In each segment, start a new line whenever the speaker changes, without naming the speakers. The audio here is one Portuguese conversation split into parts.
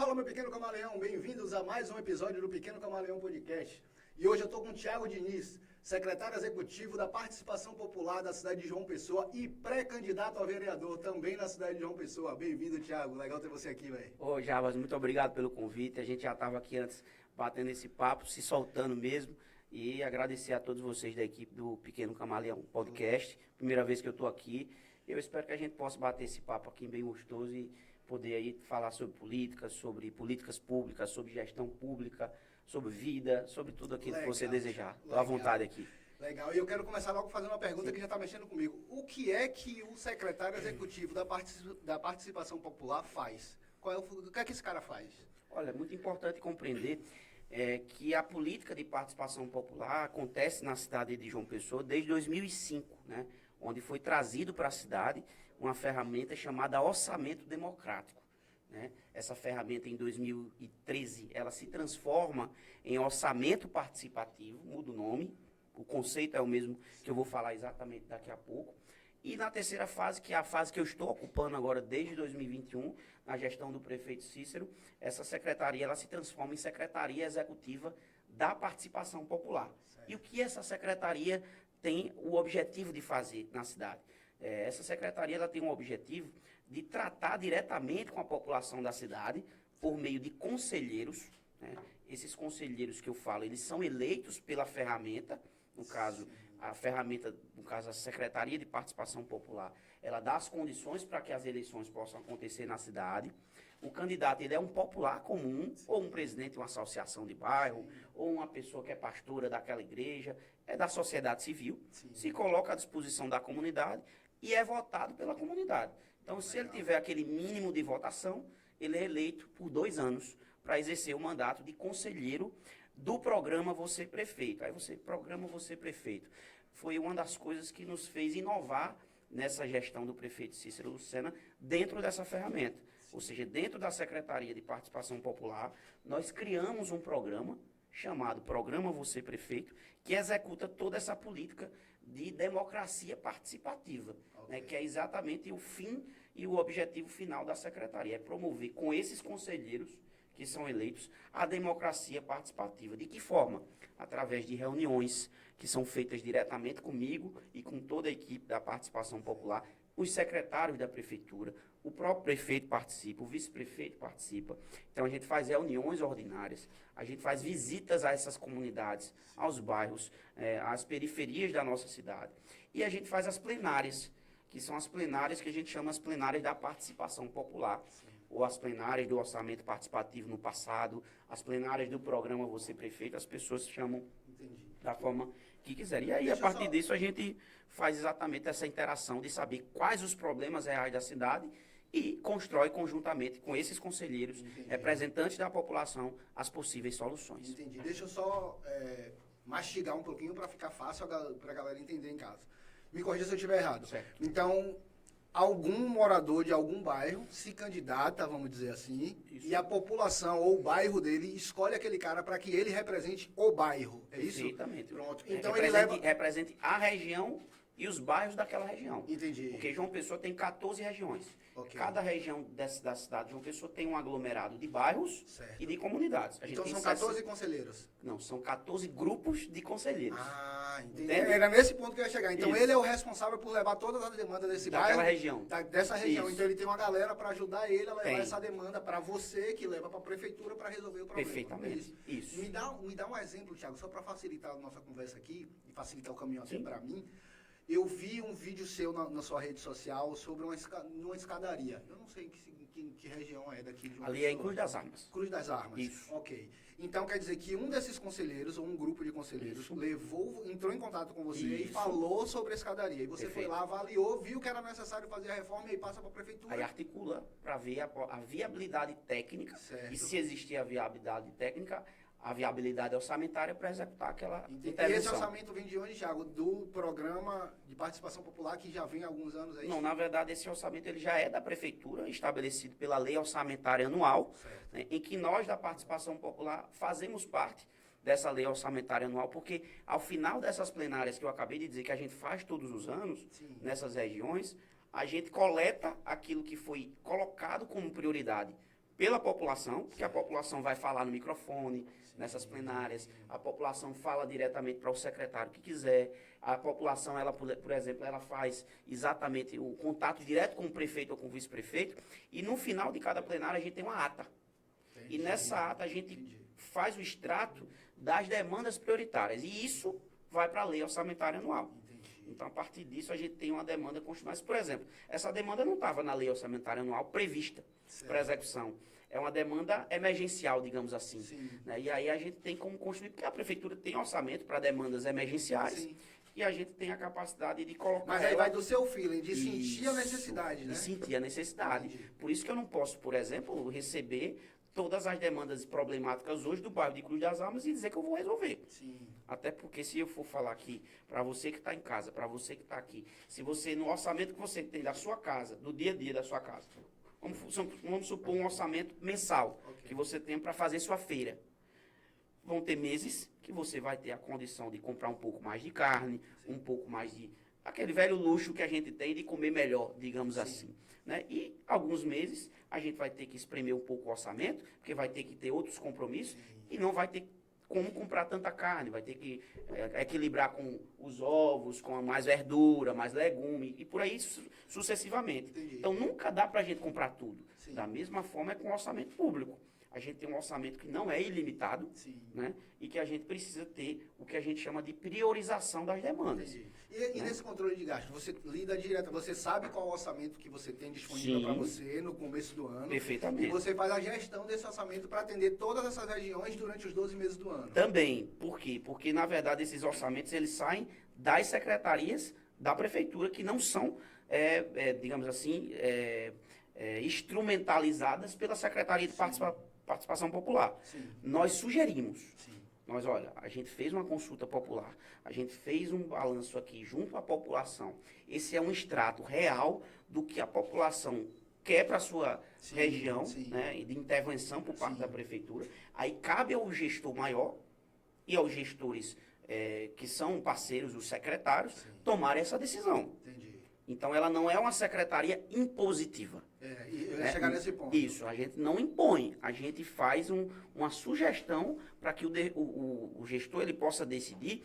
Fala, meu pequeno camaleão, bem-vindos a mais um episódio do Pequeno Camaleão Podcast. E hoje eu estou com o Thiago Diniz, secretário executivo da Participação Popular da cidade de João Pessoa e pré-candidato a vereador também na cidade de João Pessoa. Bem-vindo, Thiago, legal ter você aqui, velho.
Ô, Jarbas, muito obrigado pelo convite. A gente já estava aqui antes batendo esse papo, se soltando mesmo. E agradecer a todos vocês da equipe do Pequeno Camaleão Podcast. Primeira vez que eu estou aqui. Eu espero que a gente possa bater esse papo aqui bem gostoso e poder aí falar sobre política, sobre políticas públicas, sobre gestão pública, sobre vida, sobre tudo aquilo que você desejar. Estou à vontade aqui.
Legal, e eu quero começar logo fazendo uma pergunta que já está mexendo comigo. O que é que o secretário executivo da Participação Popular faz? O que é que esse cara faz?
Olha, é muito importante compreender que a política de participação popular acontece na cidade de João Pessoa desde 2005, né, onde foi trazido para a cidade uma ferramenta chamada orçamento democrático. Né? Essa ferramenta, em 2013, ela se transforma em orçamento participativo, muda o nome, o conceito é o mesmo que eu vou falar exatamente daqui a pouco. E na terceira fase, que é a fase que eu estou ocupando agora desde 2021, na gestão do prefeito Cícero, essa secretaria ela se transforma em Secretaria Executiva da Participação Popular. Certo. E o que essa secretaria tem o objetivo de fazer na cidade? Essa secretaria ela tem um objetivo de tratar diretamente com a população da cidade por meio de conselheiros. Né? Esses conselheiros que eu falo, eles são eleitos pela ferramenta, no caso, a ferramenta, no caso, a Secretaria de Participação Popular, ela dá as condições para que as eleições possam acontecer na cidade. O candidato, ele é um popular comum, ou um presidente de uma associação de bairro, ou uma pessoa que é pastora daquela igreja, é da sociedade civil, se coloca à disposição da comunidade e é votado pela comunidade. Então, se ele tiver aquele mínimo de votação, ele é eleito por 2 anos para exercer o mandato de conselheiro do programa Você Prefeito. Aí programa Você Prefeito. Foi uma das coisas que nos fez inovar nessa gestão do prefeito Cícero Lucena dentro dessa ferramenta. Ou seja, dentro da Secretaria de Participação Popular, nós criamos um programa chamado Programa Você Prefeito, que executa toda essa política de democracia participativa, né, que é exatamente o fim e o objetivo final da secretaria, é promover com esses conselheiros que são eleitos a democracia participativa. De que forma? Através de reuniões que são feitas diretamente comigo e com toda a equipe da Participação Popular, os secretários da prefeitura, o próprio prefeito participa, o vice-prefeito participa. Então, a gente faz reuniões ordinárias, a gente faz visitas a essas comunidades, aos bairros, às periferias da nossa cidade. E a gente faz as plenárias, que são as plenárias que a gente chama as plenárias da participação popular, ou as plenárias do orçamento participativo no passado, as plenárias do programa Você Prefeito, as pessoas chamam da forma que quiserem. E aí, a partir disso, a gente faz exatamente essa interação de saber quais os problemas reais da cidade e constrói conjuntamente com esses conselheiros, representantes da população, as possíveis soluções.
Entendi. Deixa eu só mastigar um pouquinho para ficar fácil para a galera entender em casa. Me corrija se eu estiver errado.
Certo.
Então, algum morador de algum bairro se candidata, vamos dizer assim, e a população ou o bairro dele escolhe aquele cara para que ele represente o bairro. É isso?
Perfeitamente.
Pronto. Então
represente a região e os bairros daquela região.
Entendi.
Porque João Pessoa tem 14 regiões.
Okay.
Cada região da cidade de João Pessoa tem um aglomerado de bairros e de comunidades.
Então são 14 conselheiros?
Não, são 14 grupos de conselheiros.
Ah, entendi. Era nesse ponto que eu ia chegar. Então ele é o responsável por levar todas as demandas desse bairro.
Região.
Dessa região. Isso. Então ele tem uma galera para ajudar ele a levar
tem
essa demanda para você, que leva para a prefeitura para resolver o problema.
Perfeitamente. Isso.
Me dá um exemplo, Thiago, só para facilitar a nossa conversa aqui e facilitar o caminho até para mim. Eu vi um vídeo seu na sua rede social sobre uma escadaria. Eu não sei que região é daqui de João
Ali é em Cruz das Armas.
Cruz das Armas.
Isso.
Ok. Então quer dizer que um desses conselheiros, ou um grupo de conselheiros, entrou em contato com você e falou sobre a escadaria. E você foi lá, avaliou, viu que era necessário fazer a reforma e aí passa para a prefeitura.
Aí articula para ver a viabilidade técnica. Certo. E se existir a viabilidade técnica, a viabilidade orçamentária para executar aquela intervenção.
E esse orçamento vem de onde, Thiago? Do programa de participação popular que já vem há alguns anos aí?
Não, na verdade, esse orçamento ele já é da prefeitura, estabelecido pela lei orçamentária anual, né, em que nós da participação popular fazemos parte dessa lei orçamentária anual, porque ao final dessas plenárias que eu acabei de dizer que a gente faz todos os anos, nessas regiões, a gente coleta aquilo que foi colocado como prioridade pela população, porque a população vai falar no microfone, nessas plenárias, a população fala diretamente para o secretário que quiser, a população, ela, por exemplo, ela faz exatamente o contato direto com o prefeito ou com o vice-prefeito, e no final de cada plenária a gente tem uma ata. E nessa ata a gente faz o extrato das demandas prioritárias, e isso vai para a lei orçamentária anual. Então, a partir disso, a gente tem uma demanda constitucional. Por exemplo, essa demanda não estava na lei orçamentária anual prevista para execução. É uma demanda emergencial, digamos assim. Né? E aí a gente tem como construir, porque a prefeitura tem orçamento para demandas emergenciais. Sim. E a gente tem a capacidade de colocar.
Mas aí vai do seu feeling, de sentir a necessidade, né?
De sentir a necessidade. Entendi. Por isso que eu não posso, por exemplo, receber todas as demandas problemáticas hoje do bairro de Cruz das Almas e dizer que eu vou resolver. Sim. Até porque se eu for falar aqui, para você que está em casa, para você que está aqui, se você, no orçamento que você tem da sua casa, do dia a dia da sua casa, vamos supor um orçamento mensal que você tem para fazer sua feira. Vão ter meses que você vai ter a condição de comprar um pouco mais de carne, um pouco mais de... aquele velho luxo que a gente tem de comer melhor, digamos assim. Né? E alguns meses a gente vai ter que espremer um pouco o orçamento, porque vai ter que ter outros compromissos e não vai ter como comprar tanta carne, vai ter que equilibrar com os ovos, com mais verdura, mais legume, e por aí sucessivamente. Entendi. Então, nunca dá para a gente comprar tudo. Sim. Da mesma forma é com o orçamento público. A gente tem um orçamento que não é ilimitado, né? E que a gente precisa ter o que a gente chama de priorização das demandas.
E nesse controle de gastos, você lida direto, você sabe qual é o orçamento que você tem disponível para você no começo do ano.
Perfeitamente.
E você faz a gestão desse orçamento para atender todas essas regiões durante os 12 meses do ano.
Também. Por quê? Porque, na verdade, esses orçamentos eles saem das secretarias da prefeitura, que não são, digamos assim, instrumentalizadas pela Secretaria de Participação Popular. Sim. Nós sugerimos. Sim. Olha, a gente fez uma consulta popular, a gente fez um balanço aqui junto à população. Esse é um extrato real do que a população quer para a sua região, né, de intervenção por parte da prefeitura. Aí cabe ao gestor maior e aos gestores que são parceiros, os secretários, tomarem essa decisão. Entendi. Então, ela não é uma secretaria impositiva.
Eu ia chegar nesse ponto.
Isso, a gente não impõe, a gente faz uma sugestão para que o gestor ele possa decidir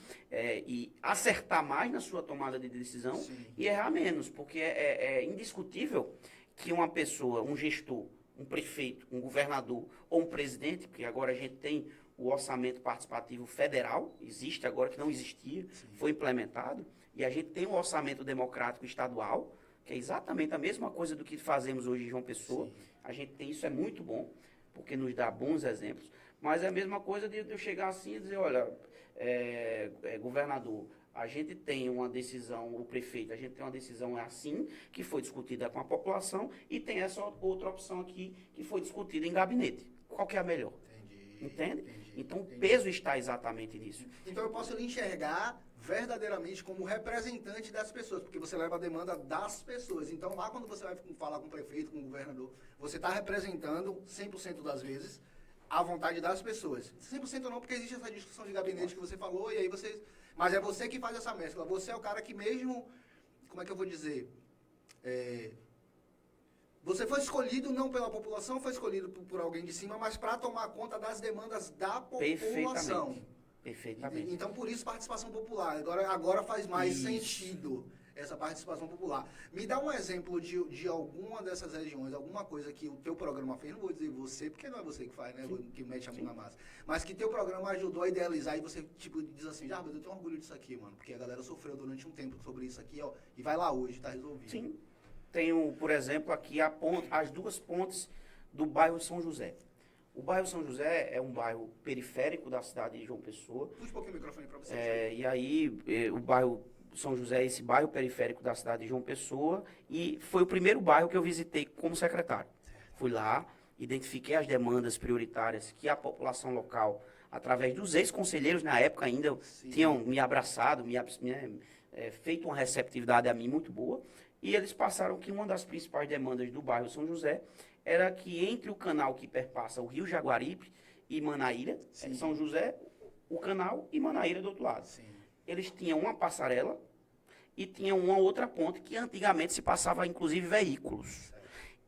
e acertar mais na sua tomada de decisão e errar menos, porque é indiscutível que uma pessoa, um gestor, um prefeito, um governador ou um presidente, porque agora a gente tem o orçamento participativo federal, existe agora que não existia, foi implementado, e a gente tem o orçamento democrático estadual, que é exatamente a mesma coisa do que fazemos hoje em João Pessoa. A gente tem isso, é muito bom, porque nos dá bons exemplos, mas é a mesma coisa de eu chegar assim e dizer, olha, governador, a gente tem uma decisão, o prefeito, a gente tem uma decisão assim, que foi discutida com a população, e tem essa outra opção aqui, que foi discutida em gabinete. Qual que é a melhor? Entende? Então, o peso está exatamente nisso.
Então, eu posso lhe enxergar verdadeiramente como representante das pessoas, porque você leva a demanda das pessoas. Então, lá quando você vai falar com o prefeito, com o governador, você está representando 100% das vezes a vontade das pessoas. 100% não, porque existe essa discussão de gabinete que você falou, e aí você... Mas é você que faz essa mescla. Você é o cara que mesmo... Como é que eu vou dizer? Você foi escolhido não pela população, foi escolhido por alguém de cima, mas para tomar conta das demandas da população.
Perfeitamente.
Então, por isso, participação popular. Agora faz mais sentido essa participação popular. Me dá um exemplo de alguma dessas regiões, alguma coisa que o teu programa fez, não vou dizer você, porque não é você que faz, né, que mete a mão na massa, mas que teu programa ajudou a idealizar e você, tipo, diz assim, mas eu tenho orgulho disso aqui, mano, porque a galera sofreu durante um tempo sobre isso aqui, ó, e vai lá hoje, tá resolvido.
Sim. Tenho, por exemplo, aqui as duas pontes do bairro São José. O bairro São José é um bairro periférico da cidade de João Pessoa.
Puxa um pouquinho o microfone para você.
E aí, o bairro São José é esse bairro periférico da cidade de João Pessoa e foi o primeiro bairro que eu visitei como secretário. Fui lá, identifiquei as demandas prioritárias que a população local, através dos ex-conselheiros, na época ainda, tinham me abraçado, feito uma receptividade a mim muito boa. E eles passaram que uma das principais demandas do bairro São José era que entre o canal que perpassa o Rio Jaguaribe e Manaíra, São José, o canal e Manaíra do outro lado. Eles tinham uma passarela e tinham uma outra ponte que antigamente se passava, inclusive, veículos.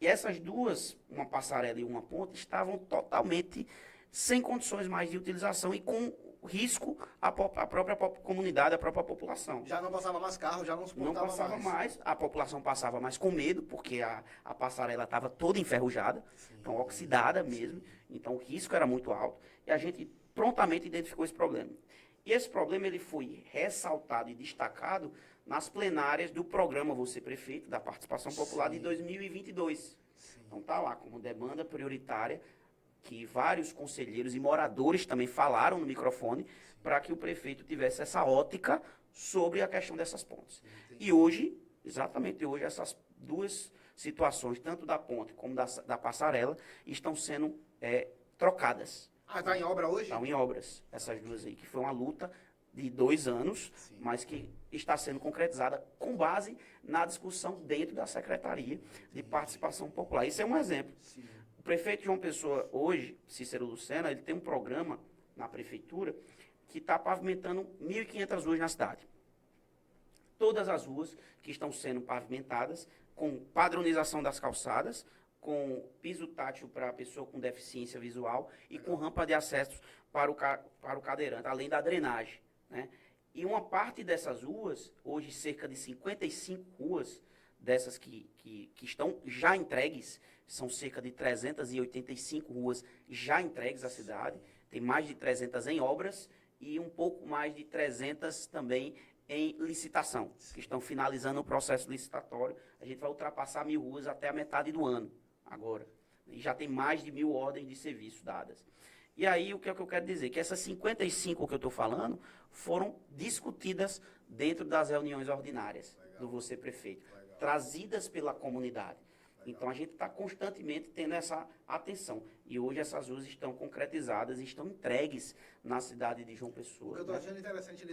E essas duas, uma passarela e uma ponte, estavam totalmente sem condições mais de utilização e com risco à própria comunidade, à própria população.
Já não passava mais carro, já não
Não
suportava
passava mais, a população passava mais com medo, porque a passarela estava toda enferrujada, então oxidada mesmo, então o risco era muito alto, e a gente prontamente identificou esse problema. E esse problema ele foi ressaltado e destacado nas plenárias do programa Você Prefeito, da Participação Popular de 2022. Então está lá como demanda prioritária, que vários conselheiros e moradores também falaram no microfone para que o prefeito tivesse essa ótica sobre a questão dessas pontes. E hoje, exatamente hoje, essas duas situações, tanto da ponte como da passarela, estão sendo trocadas.
Ah, está em obra hoje?
Estão em obras, essas duas aí, que foi uma luta de 2 anos, mas que está sendo concretizada com base na discussão dentro da Secretaria de Participação Popular. Isso é um exemplo.
Sim.
O prefeito de João Pessoa, hoje, Cícero Lucena, ele tem um programa na prefeitura que está pavimentando 1.500 ruas na cidade. Todas as ruas que estão sendo pavimentadas, com padronização das calçadas, com piso tátil para a pessoa com deficiência visual e com rampa de acesso para o cadeirante, além da drenagem, né? E uma parte dessas ruas, hoje cerca de 55 ruas, dessas que estão já entregues, são cerca de 385 ruas já entregues à cidade, tem mais de 300 em obras e um pouco mais de 300 também em licitação, que estão finalizando o processo licitatório. A gente vai ultrapassar 1.000 ruas até a metade do ano, agora. E já tem mais de 1.000 ordens de serviço dadas. E aí, o que é que eu quero dizer? Que essas 55 que eu estou falando foram discutidas dentro das reuniões ordinárias do Você Prefeito, trazidas pela comunidade. Então, a gente está constantemente tendo essa atenção. E hoje essas ruas estão concretizadas e estão entregues na cidade de João Pessoa.
O que eu estou achando interessante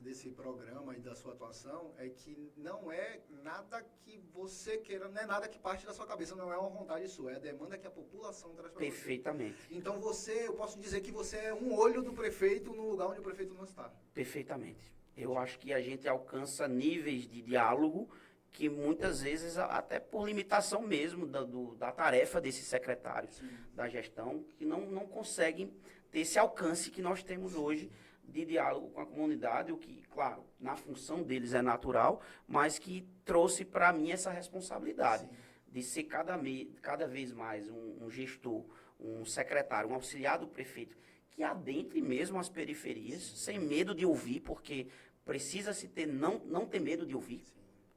desse programa e da sua atuação é que não é nada que você queira, não é nada que parte da sua cabeça, não é uma vontade sua, é a demanda que a população traz para você.
Perfeitamente.
Então eu posso dizer que você é um olho do prefeito no lugar onde o prefeito não está.
Perfeitamente. Eu acho que a gente alcança níveis de diálogo que muitas vezes, até por limitação mesmo da tarefa desses secretários da gestão, que não conseguem ter esse alcance que nós temos hoje de diálogo com a comunidade, o que, claro, na função deles é natural, mas que trouxe para mim essa responsabilidade de ser cada vez mais um gestor, um secretário, um auxiliar do prefeito, que adentre mesmo as periferias, sem medo de ouvir, porque precisa-se ter, não ter medo de ouvir.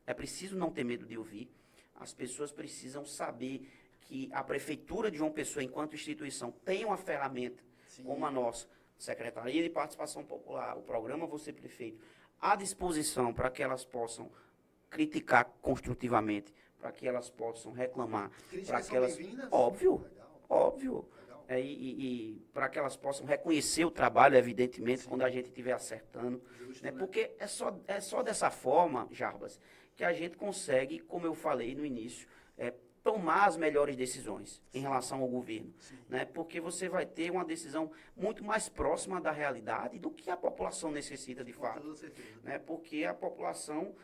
É preciso não ter medo de ouvir. As pessoas precisam saber que a Prefeitura de João Pessoa, enquanto instituição, tem uma ferramenta como a nossa, Secretaria de Participação Popular, o programa Você Prefeito, à disposição para que elas possam criticar construtivamente, para que elas possam reclamar. Para que elas, óbvio,
Legal.
óbvio.
Legal.
E para que elas possam reconhecer o trabalho, evidentemente, quando a gente estiver acertando.
Justo,
Né?
né?
Porque é só dessa forma, Jarbas, que a gente consegue, como eu falei no início, tomar as melhores decisões em relação ao governo. Né? Porque você vai ter uma decisão muito mais próxima da realidade do que a população necessita de
Com
fato.
toda certeza.
Né? Porque a população,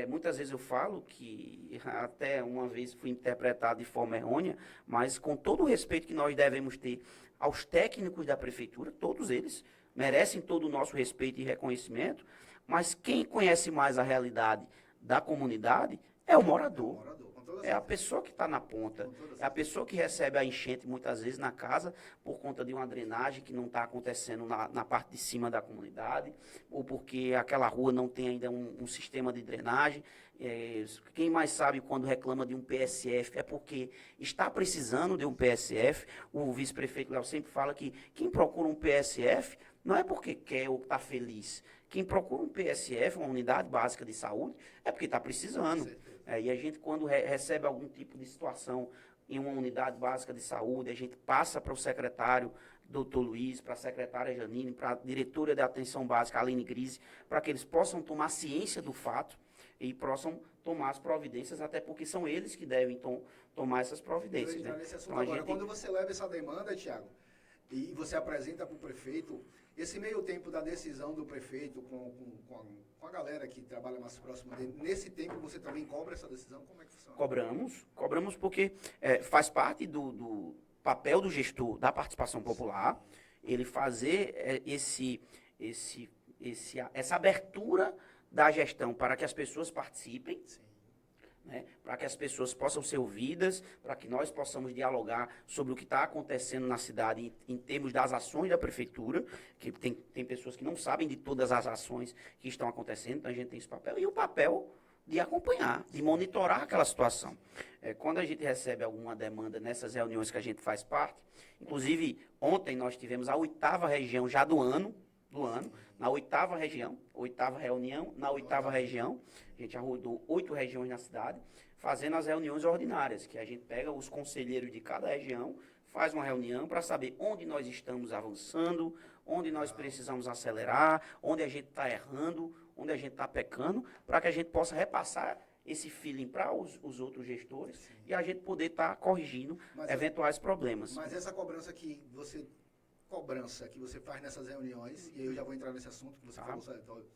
muitas vezes eu falo que até uma vez fui interpretado de forma errônea, mas com todo o respeito que nós devemos ter aos técnicos da prefeitura, todos eles merecem todo o nosso respeito e reconhecimento, mas quem conhece mais a realidade da comunidade é o morador.
Com toda
É a
certeza.
pessoa que está na ponta,
Com toda
é a
certeza.
pessoa que recebe a enchente muitas vezes na casa por conta de uma drenagem que não está acontecendo na parte de cima da comunidade, ou porque aquela rua não tem ainda um sistema de drenagem. Quem mais sabe quando reclama de um PSF é porque está precisando de um PSF. O vice-prefeito Léo sempre fala que quem procura um PSF não é porque quer ou está feliz. Quem procura um PSF, uma unidade básica de saúde, é porque está precisando. E a gente, quando recebe algum tipo de situação em uma unidade básica de saúde, a gente passa para o secretário Dr. Luiz, para a secretária Janine, para a diretora de atenção básica, Aline Grise, para que eles possam tomar ciência do fato e possam tomar as providências, até porque são eles que devem tomar essas
Eu
providências.
entrar
Né?
nesse assunto
Então, a
agora.
gente...
Quando você leva essa demanda, Thiago, e você apresenta para o prefeito, esse meio tempo da decisão do prefeito com a galera que trabalha mais próximo dele, nesse tempo você também cobra essa decisão? Como é que funciona?
Cobramos porque faz parte do papel do gestor da participação popular, ele fazer essa abertura da gestão para que as pessoas participem, né, para que as pessoas possam ser ouvidas, para que nós possamos dialogar sobre o que está acontecendo na cidade em termos das ações da prefeitura, que tem pessoas que não sabem de todas as ações que estão acontecendo, então a gente tem esse papel, e o papel de acompanhar, de monitorar aquela situação. Quando a gente recebe alguma demanda nessas reuniões que a gente faz parte, inclusive ontem nós tivemos a 8ª região já do ano, na 8ª região, 8ª reunião, na 8ª região, a gente arrudou 8 regiões na cidade, fazendo as reuniões ordinárias, que a gente pega os conselheiros de cada região, faz uma reunião para saber onde nós estamos avançando, onde nós precisamos acelerar, onde a gente está errando, onde a gente está pecando, para que a gente possa repassar esse feeling para os outros gestores. Sim. E a gente poder estar corrigindo eventuais problemas.
Mas essa cobrança que você faz nessas reuniões, e aí eu já vou entrar nesse assunto que você falou da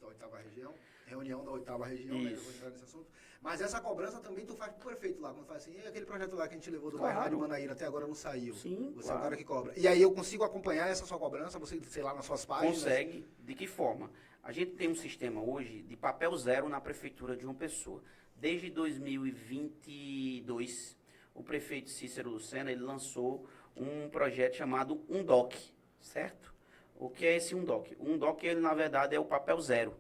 8ª região, reunião da 8ª região, né, eu vou entrar nesse assunto. Mas essa cobrança também tu faz pro prefeito lá, quando faz assim, e aquele projeto lá que a gente levou do bairro de Manaíra até agora não saiu.
Sim,
você é o cara que cobra. E aí eu consigo acompanhar essa sua cobrança, você, sei lá, nas suas páginas?
Consegue. De que forma? A gente tem um sistema hoje de papel zero na prefeitura de João Pessoa. Desde 2022, o prefeito Cícero Lucena, ele lançou um projeto chamado UNDOC, certo? O que é esse UNDOC? O UNDOC, ele, na verdade, é o papel zero.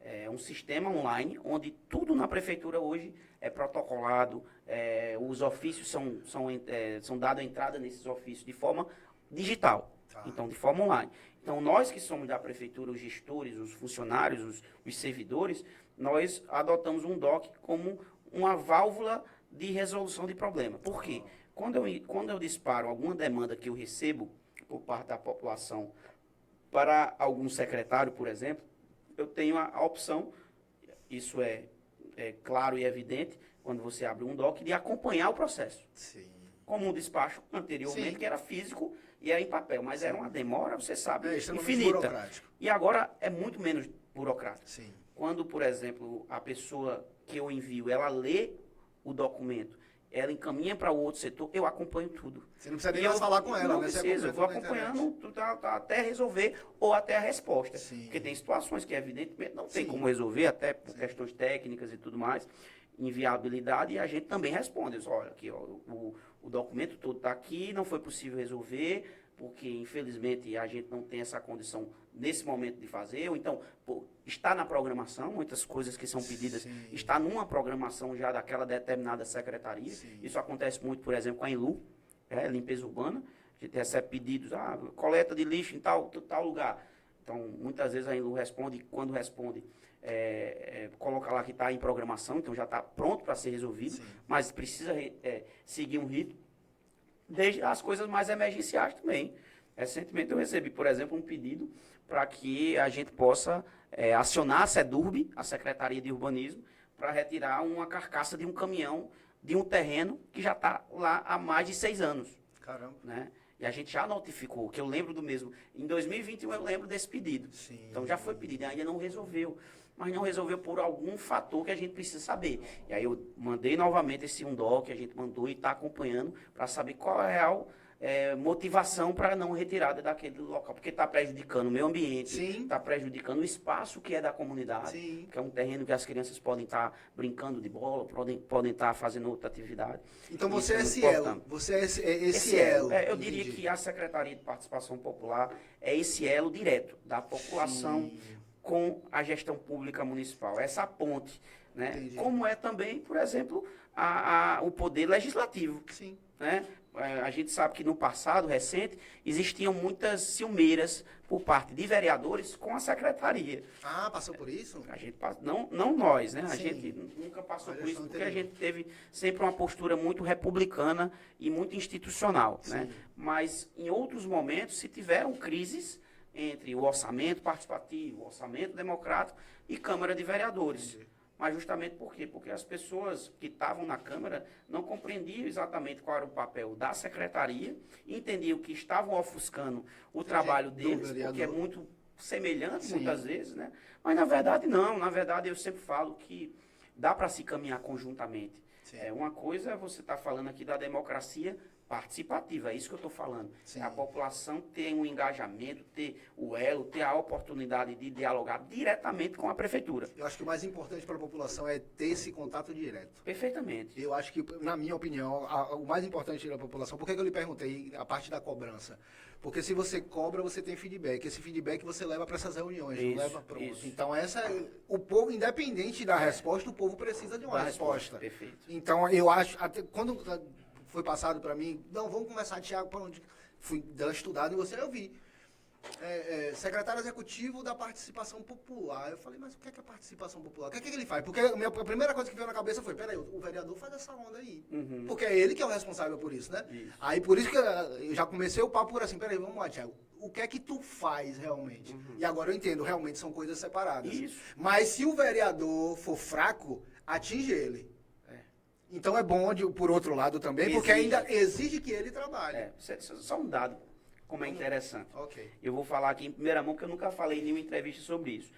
É um sistema online, onde tudo na prefeitura hoje é protocolado, os ofícios são dados a entrada nesses ofícios de forma digital, então de forma online. Então, nós que somos da prefeitura, os gestores, os funcionários, os servidores, nós adotamos um DOC como uma válvula de resolução de problema. Por quê? Quando eu disparo alguma demanda que eu recebo por parte da população para algum secretário, por exemplo, eu tenho a opção, isso é claro e evidente, quando você abre um DOC, de acompanhar o processo.
Sim.
Como um despacho anteriormente,
Sim.
que era físico e era em papel, mas era uma demora, você sabe,
infinita. Burocrático.
E agora é muito menos burocrático.
Sim.
Quando, por exemplo, a pessoa que eu envio, ela lê o documento, ela encaminha para o outro setor, eu acompanho tudo.
Você não precisa nem mais falar com ela,
não
né?
Precisa, eu vou acompanhando tudo, até resolver ou até a resposta.
Sim.
Porque tem situações que, evidentemente, não tem
Sim.
como resolver, até por questões técnicas e tudo mais, inviabilidade, e a gente também responde. Olha, aqui, ó, o documento todo está aqui, não foi possível resolver, porque, infelizmente, a gente não tem essa condição nesse momento de fazer, ou então, está na programação, muitas coisas que são pedidas,
Sim.
está numa programação já daquela determinada secretaria.
Sim.
Isso acontece muito, por exemplo, com a INLU, limpeza urbana, a gente recebe pedidos, coleta de lixo em tal lugar. Então, muitas vezes a INLU responde, quando responde, coloca lá que está em programação, então já está pronto para ser resolvido,
Sim.
mas precisa seguir um rito, desde as coisas mais emergenciais também. Recentemente eu recebi, por exemplo, um pedido para que a gente possa acionar a SEDURB, a Secretaria de Urbanismo, para retirar uma carcaça de um caminhão de um terreno que já está lá há mais de 6 anos.
Caramba.
Né? E a gente já notificou, que eu lembro do mesmo. Em 2021 eu lembro desse pedido.
Sim.
Então já foi pedido, ainda não resolveu. Mas não resolveu por algum fator que a gente precisa saber. E aí eu mandei novamente esse UNDOC, a gente mandou e está acompanhando para saber qual é a real motivação para não retirada daquele local. Porque está prejudicando o meio ambiente, está prejudicando o espaço que é da comunidade,
Sim.
que é um terreno que as crianças podem estar brincando de bola, podem estar fazendo outra atividade.
Então você é esse
importante.
elo. Você é esse elo.
Eu diria que a Secretaria de Participação Popular é esse elo direto da população.
Sim.
Com a gestão pública municipal, essa ponte, né?
Entendi.
Como é também, por exemplo, o poder legislativo.
Sim.
Né? A gente sabe que no passado recente existiam muitas ciumeiras por parte de vereadores com a secretaria.
Ah, passou por isso?
A gente não nós, né? A
Sim.
gente nunca passou por isso, porque
anterior.
a gente teve sempre uma postura muito republicana e muito institucional,
Sim.
né? Mas em outros momentos se tiveram crises entre o orçamento participativo, o orçamento democrático e Câmara de Vereadores.
Entendi.
Mas justamente por quê? Porque as pessoas que estavam na Câmara não compreendiam exatamente qual era o papel da secretaria, entendiam que estavam ofuscando o trabalho deles, porque é muito semelhante muitas vezes, né? Mas na verdade não, na verdade eu sempre falo que dá para se caminhar conjuntamente. Uma coisa é você estar falando aqui da democracia participativa, é isso que eu estou falando. É a população ter um engajamento, ter o elo, ter a oportunidade de dialogar diretamente com a prefeitura.
Eu acho que o mais importante para a população é ter esse contato direto.
Perfeitamente.
Eu acho que, na minha opinião, o mais importante da população, por que eu lhe perguntei a parte da cobrança? Porque se você cobra, você tem feedback. Esse feedback você leva para essas reuniões, não leva para outro. Então, o povo, independente da resposta, o povo precisa de uma resposta.
Perfeito.
Então, eu acho, até quando foi passado para mim, não, vamos começar, Tiago, para onde? Fui dar uma estudada em você, eu vi. Secretário executivo da participação popular. Eu falei, mas o que é participação popular? O que é que ele faz? Porque a primeira coisa que veio na cabeça foi, peraí, o vereador faz essa onda aí. Porque é ele que é o responsável por isso, né? Isso. Aí por isso que eu já comecei o papo por assim, peraí, vamos lá, Tiago. O que é que tu faz realmente? E agora eu entendo, realmente são coisas separadas. Isso. Mas se o vereador for fraco, atinge ele. Então é bom, por outro lado também, porque ainda exige que ele trabalhe.
Só um dado, como é interessante.
Okay.
Eu vou falar aqui em primeira mão, que eu nunca falei em nenhuma entrevista sobre isso.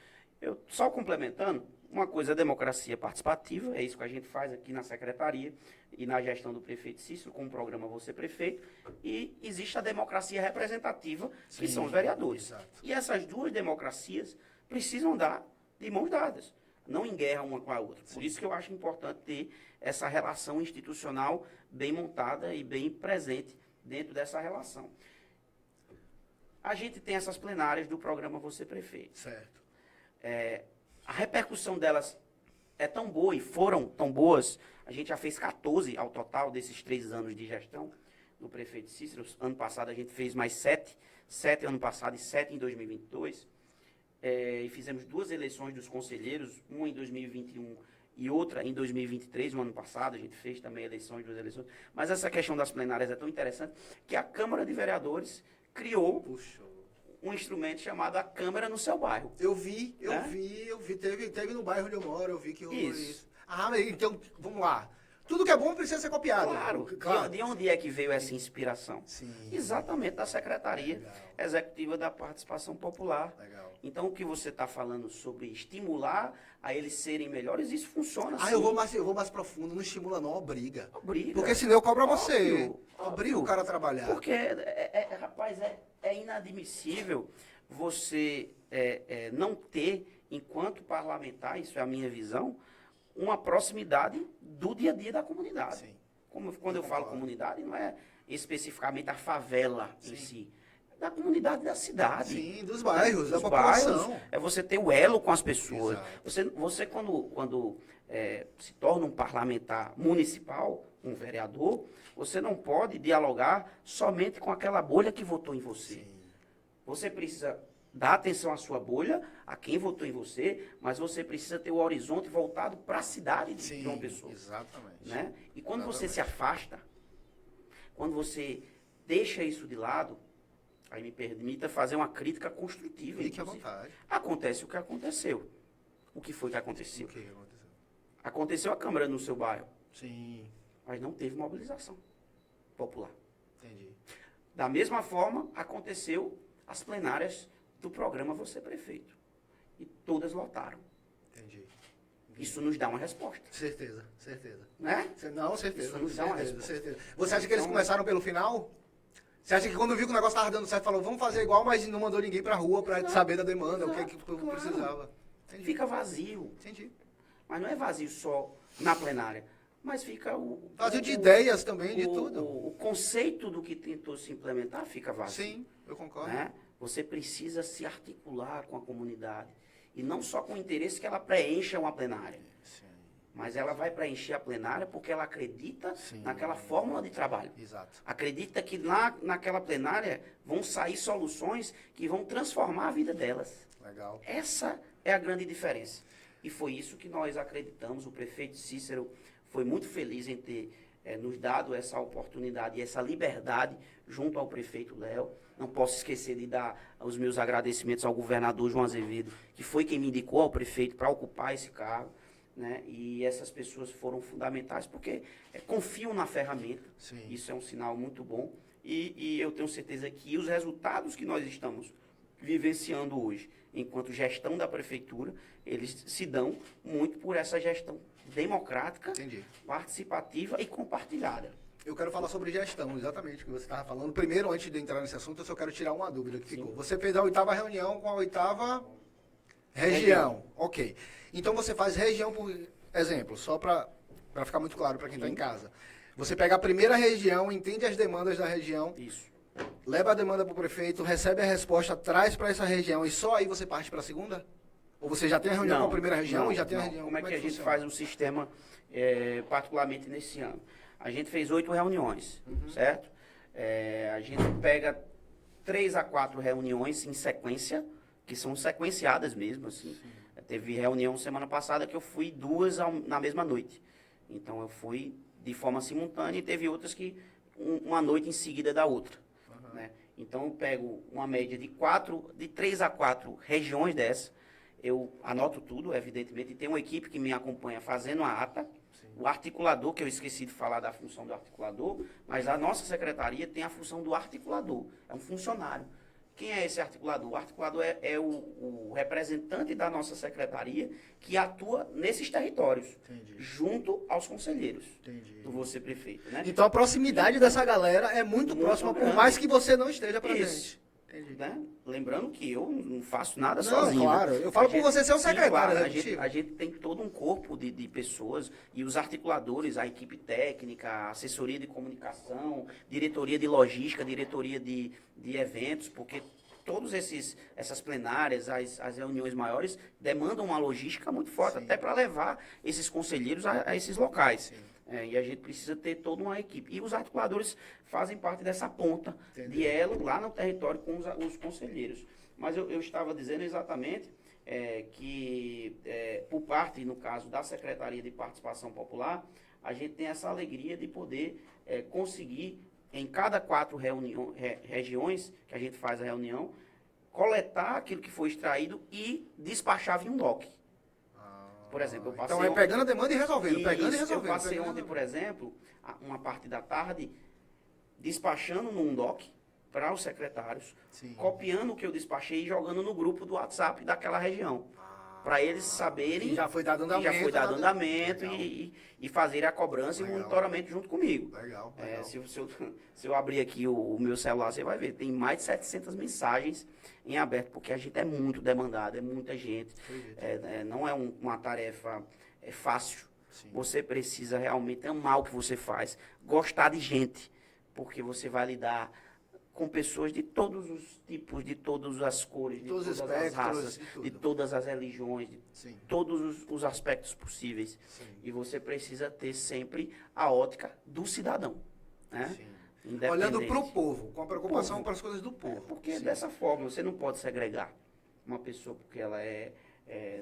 Só complementando, uma coisa é democracia participativa, é isso que a gente faz aqui na secretaria e na gestão do prefeito Cícero, com o programa Você Prefeito, e existe a democracia representativa, que são os vereadores.
Exato.
E essas duas democracias precisam andar de mãos dadas, não em guerra uma com a outra. Por isso que eu acho importante ter essa relação institucional bem montada e bem presente dentro dessa relação. A gente tem essas plenárias do programa Você Prefeito.
Certo.
A repercussão delas é tão boa e foram tão boas, a gente já fez 14 ao total desses 3 anos de gestão do prefeito Cícero. Ano passado a gente fez mais 7 ano passado e 7 em 2022. E fizemos 2 eleições dos conselheiros, uma em 2021 e outra em 2023, no ano passado, a gente fez também eleições, 2 eleições. Mas essa questão das plenárias é tão interessante que a Câmara de Vereadores criou um instrumento chamado a Câmara no seu bairro.
Eu vi, teve no bairro onde eu moro, eu vi que rolou isso. Então, vamos lá. Tudo que é bom precisa ser copiado.
Claro. De onde é que veio essa inspiração?
Sim.
Exatamente da Secretaria Executiva da Participação Popular.
Legal.
Então, o que você está falando sobre estimular a eles serem melhores, isso funciona assim.
Eu vou mais profundo, não estimula não, obriga.
Obriga.
Porque senão eu cobro a você. Obriga o cara a trabalhar.
Porque, rapaz, é inadmissível você não ter, enquanto parlamentar, isso é a minha visão, uma proximidade do dia a dia da comunidade.
Sim.
Quando eu falo comunidade, não é especificamente a favela em si. Da comunidade da cidade.
Sim, dos bairros, da população.
É você ter o elo com as pessoas. Você quando se torna um parlamentar municipal, um vereador, você não pode dialogar somente com aquela bolha que votou em você.
Sim.
Você precisa dar atenção à sua bolha, a quem votou em você, mas você precisa ter o horizonte voltado para a cidade de João Pessoa.
Exatamente.
Né? E quando você se afasta, quando você deixa isso de lado, aí me permita fazer uma crítica construtiva.
Fique à vontade.
Acontece o que aconteceu. O que foi que aconteceu?
O que aconteceu?
Aconteceu a Câmara no seu bairro.
Sim.
Mas não teve mobilização popular.
Entendi.
Da mesma forma, aconteceu as plenárias do programa Você Prefeito. E todas lotaram.
Entendi.
Isso nos dá uma resposta.
Certeza.
Né?
Não, certeza.
Isso nos dá uma resposta.
Certeza. Você acha que eles começaram pelo final? Você acha que quando viu que o negócio estava dando certo, falou, vamos fazer igual, mas não mandou ninguém para a rua para saber da demanda, o que o povo precisava? Entendi.
Fica vazio.
Entendi.
Mas não é vazio só na plenária, mas fica
vazio de ideias também, de tudo.
O conceito do que tentou se implementar fica vazio.
Sim, eu concordo.
Né? Você precisa se articular com a comunidade. E não só com o interesse que ela preencha uma plenária.
Sim.
Mas ela vai preencher a plenária porque ela acredita naquela fórmula de trabalho.
Exato.
Acredita que naquela plenária vão sair soluções que vão transformar a vida delas.
Legal.
Essa é a grande diferença. E foi isso que nós acreditamos. O prefeito Cícero foi muito feliz em ter nos dado essa oportunidade e essa liberdade junto ao prefeito Léo. Não posso esquecer de dar os meus agradecimentos ao governador João Azevedo, que foi quem me indicou ao prefeito para ocupar esse cargo. né? E essas pessoas foram fundamentais porque confiam na ferramenta.
Sim.
Isso é um sinal muito bom. E eu tenho certeza que os resultados que nós estamos vivenciando hoje, enquanto gestão da prefeitura, eles se dão muito por essa gestão democrática,
Entendi.
participativa e compartilhada.
Eu quero falar sobre gestão, exatamente o que você estava falando. Primeiro, antes de entrar nesse assunto, eu só quero tirar uma dúvida que ficou. Você fez a 8ª reunião com a 8ª região. Ok. Então você faz região por exemplo, só para ficar muito claro para quem está em casa. Você pega a primeira região, entende as demandas da região,
Isso.
leva a demanda para o prefeito, recebe a resposta, traz para essa região e só aí você parte para a segunda? Ou você já tem a reunião com a primeira região e já tem a região?
Como é que a gente
funciona?
faz o sistema, particularmente nesse ano? A gente fez 8 reuniões, certo? A gente pega 3 a 4 reuniões em sequência, que são sequenciadas mesmo, assim. Teve reunião semana passada que eu fui 2 na mesma noite. Então, eu fui de forma simultânea e teve outras que uma noite em seguida da outra. Né? Então, eu pego uma média de 3 a 4 regiões dessa. Eu anoto tudo, evidentemente, e tem uma equipe que me acompanha fazendo a ata. O articulador, que eu esqueci de falar da função do articulador, mas a nossa secretaria tem a função do articulador, é um funcionário. Quem é esse articulador? O articulador é o representante da nossa secretaria que atua nesses territórios,
Entendi.
junto aos conselheiros
Entendi.
do você prefeito. Né?
Então a proximidade dessa galera é muito próxima, por
grande.
mais que você não esteja presente.
Isso.
Entendi.
Né? Lembrando que eu não faço nada
Não,
sozinho.
claro.
né?
Eu falo
A
por você ser o
sim,
secretário
claro,
executivo.
a gente tem todo um corpo de pessoas e os articuladores, a equipe técnica, a assessoria de comunicação, diretoria de logística, diretoria de eventos, porque todas essas plenárias, as reuniões maiores, demandam uma logística muito forte,
Sim.
até para levar esses conselheiros a esses locais.
Sim.
E a gente precisa ter toda uma equipe. E os articuladores fazem parte dessa ponta
Entendeu.
de elo lá no território com os conselheiros. Mas eu estava dizendo exatamente que, por parte, no caso da Secretaria de Participação Popular, a gente tem essa alegria de poder conseguir, em cada 4 regiões que a gente faz a reunião, coletar aquilo que foi extraído e despachar via um DOC. Por exemplo, eu passei
Então é
ontem-
pegando a demanda e resolvendo, pegando e
Isso,
resolvendo.
eu passei
pegando e
ontem, por
resolvendo.
exemplo, uma parte da tarde, despachando num DOC para os secretários,
Sim.
copiando o que eu despachei e jogando no grupo do WhatsApp daquela região. Para eles saberem
Que já foi dado
que já
andamento,
foi dado
né?
andamento
Legal.
e fazerem a cobrança e
Legal.
o monitoramento junto comigo.
Legal,
É,
legal.
se eu abrir aqui o meu celular, você vai ver, tem mais de 700 mensagens em aberto, porque a gente é muito demandado, é muita gente. Não é uma tarefa fácil.
Sim.
Você precisa realmente amar o que você faz, gostar de gente, porque você vai lidar com pessoas de todos os tipos, de todas as cores, de
Todos os
todas as
espectros,
raças,
de tudo.
de todas as religiões, de
Sim.
todos os aspectos possíveis.
Sim.
E você precisa ter sempre a ótica do cidadão. Né?
Sim.
Independente.
Olhando para o povo, com a preocupação
Povo.
para as coisas do povo.
Porque
Sim.
dessa forma, você não pode segregar uma pessoa porque ela é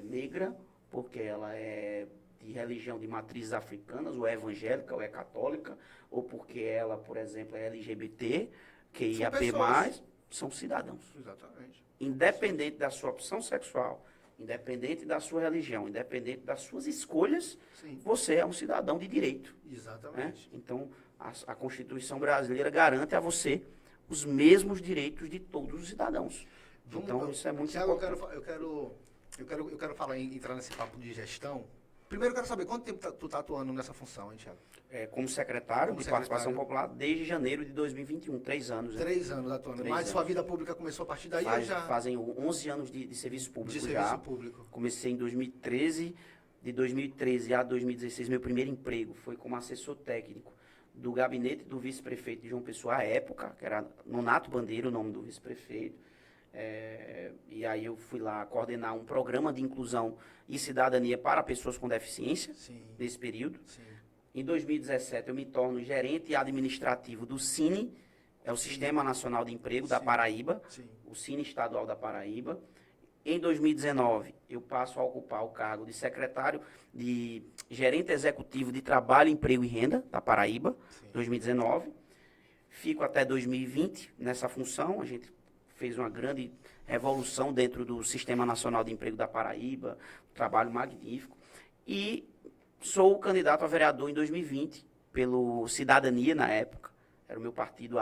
negra, porque ela é de religião de matrizes africanas, ou é evangélica, ou é católica, ou porque ela, por exemplo, é LGBT, que
São
IAP+,
pessoas.
são cidadãos.
Exatamente.
Independente da sua opção sexual, independente da sua religião, independente das suas escolhas,
Sim.
você é um cidadão de direito. Né?
Exatamente.
Então, a Constituição brasileira garante a você os mesmos direitos de todos os cidadãos. Então, isso é muito
Thiago,
importante.
eu quero falar, entrar nesse papo de gestão. Primeiro eu quero saber quanto tempo tu tá atuando nessa função, hein, Thiago?
Como secretário
Como
de Participação
secretário.
Popular desde janeiro de 2021, 3 anos. Né?
3 anos atuando.
3
Mas
anos.
sua vida pública começou a partir daí ou já?
Fazem 11 anos de serviço público
De
já.
serviço público.
Comecei em 2013, de 2013 a 2016, meu primeiro emprego foi como assessor técnico do gabinete do vice-prefeito de João Pessoa, à época, que era Nonato Bandeira, o nome do vice-prefeito. E aí eu fui lá coordenar um programa de inclusão e cidadania para pessoas com deficiência,
Sim.
nesse período.
Sim.
Em 2017, eu me torno gerente administrativo do Cine, é o Sistema Nacional de Emprego da
Sim.
Paraíba,
Sim.
o Cine Estadual da Paraíba. Em 2019, eu passo a ocupar o cargo de secretário de gerente executivo de Trabalho, Emprego e Renda da Paraíba,
Sim.
2019. Fico até 2020 nessa função. A gente fez uma grande revolução dentro do Sistema Nacional de Emprego da Paraíba, um trabalho magnífico. e sou candidato a vereador em 2020 pelo Cidadania na época. Era o meu partido,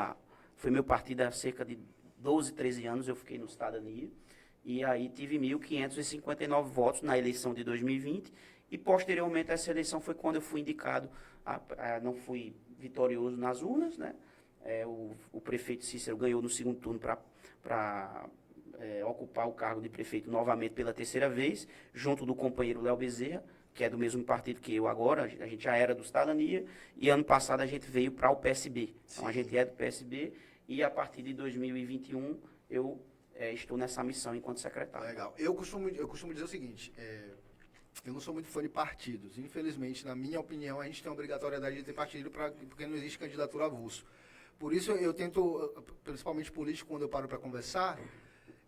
foi meu partido há cerca de 12, 13 anos, eu fiquei no Cidadania. E aí tive 1.559 votos na eleição de 2020 e posteriormente a essa eleição foi quando eu fui indicado, não fui vitorioso nas urnas, né? O prefeito Cícero ganhou no segundo turno para ocupar o cargo de prefeito novamente pela terceira vez, junto do companheiro Léo Bezerra, que é do mesmo partido que eu agora, a gente já era do Cidadania, e ano passado a gente veio para o PSB. Então a gente é do PSB e a partir de 2021 eu estou nessa missão enquanto secretário.
Legal. Eu costumo dizer o seguinte, eu não sou muito fã de partidos. Infelizmente, na minha opinião, a gente tem a obrigatoriedade de ter partido porque não existe candidatura avulso. Por isso eu tento, principalmente político, quando eu paro para conversar,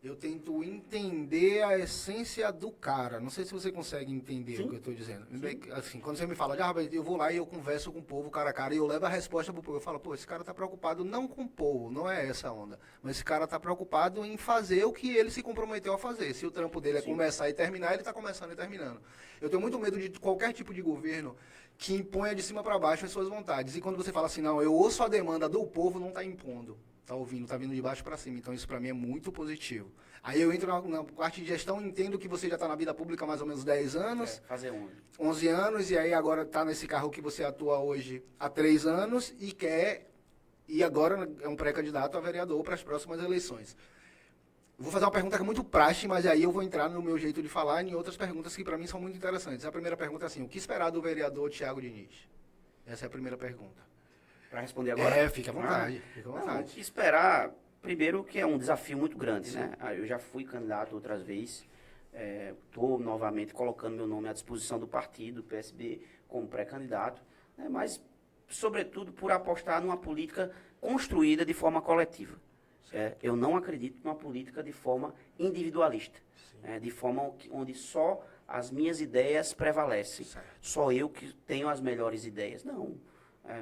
eu tento entender a essência do cara. Não sei se você consegue entender Sim. o que eu estou dizendo. Sim. Assim, quando você me fala, eu vou lá e eu converso com o povo cara a cara e eu levo a resposta para o povo. Eu falo, esse cara está preocupado não com o povo, não é essa onda. Mas esse cara está preocupado em fazer o que ele se comprometeu a fazer. Se o trampo dele é Sim. começar e terminar, ele está começando e terminando. Eu tenho muito medo de qualquer tipo de governo que imponha de cima para baixo as suas vontades. E quando você fala assim, não, eu ouço a demanda do povo, não está impondo. Está ouvindo, está vindo de baixo para cima. Então, isso para mim é muito positivo. Aí eu entro na parte de gestão, entendo que você já está na vida pública há mais ou menos 10 anos.
Fazer 11.
11 anos, e aí agora está nesse carro que você atua hoje há 3 anos e agora é um pré-candidato a vereador para as próximas eleições. Vou fazer uma pergunta que é muito prática, mas aí eu vou entrar no meu jeito de falar e em outras perguntas que para mim são muito interessantes. A primeira pergunta é assim, o que esperar do vereador Thiago Diniz? Essa é a primeira pergunta.
Para responder agora?
Fica à vontade. Fica à vontade.
Não, o que esperar, primeiro que é um desafio muito grande, Sim. né? Eu já fui candidato outras vezes, estou novamente colocando meu nome à disposição do partido, do PSB, como pré-candidato, né? Mas, sobretudo, por apostar numa política construída de forma coletiva. Eu não acredito numa política de forma individualista, de forma onde só as minhas ideias prevalecem, certo. Só eu que tenho as melhores ideias. Não.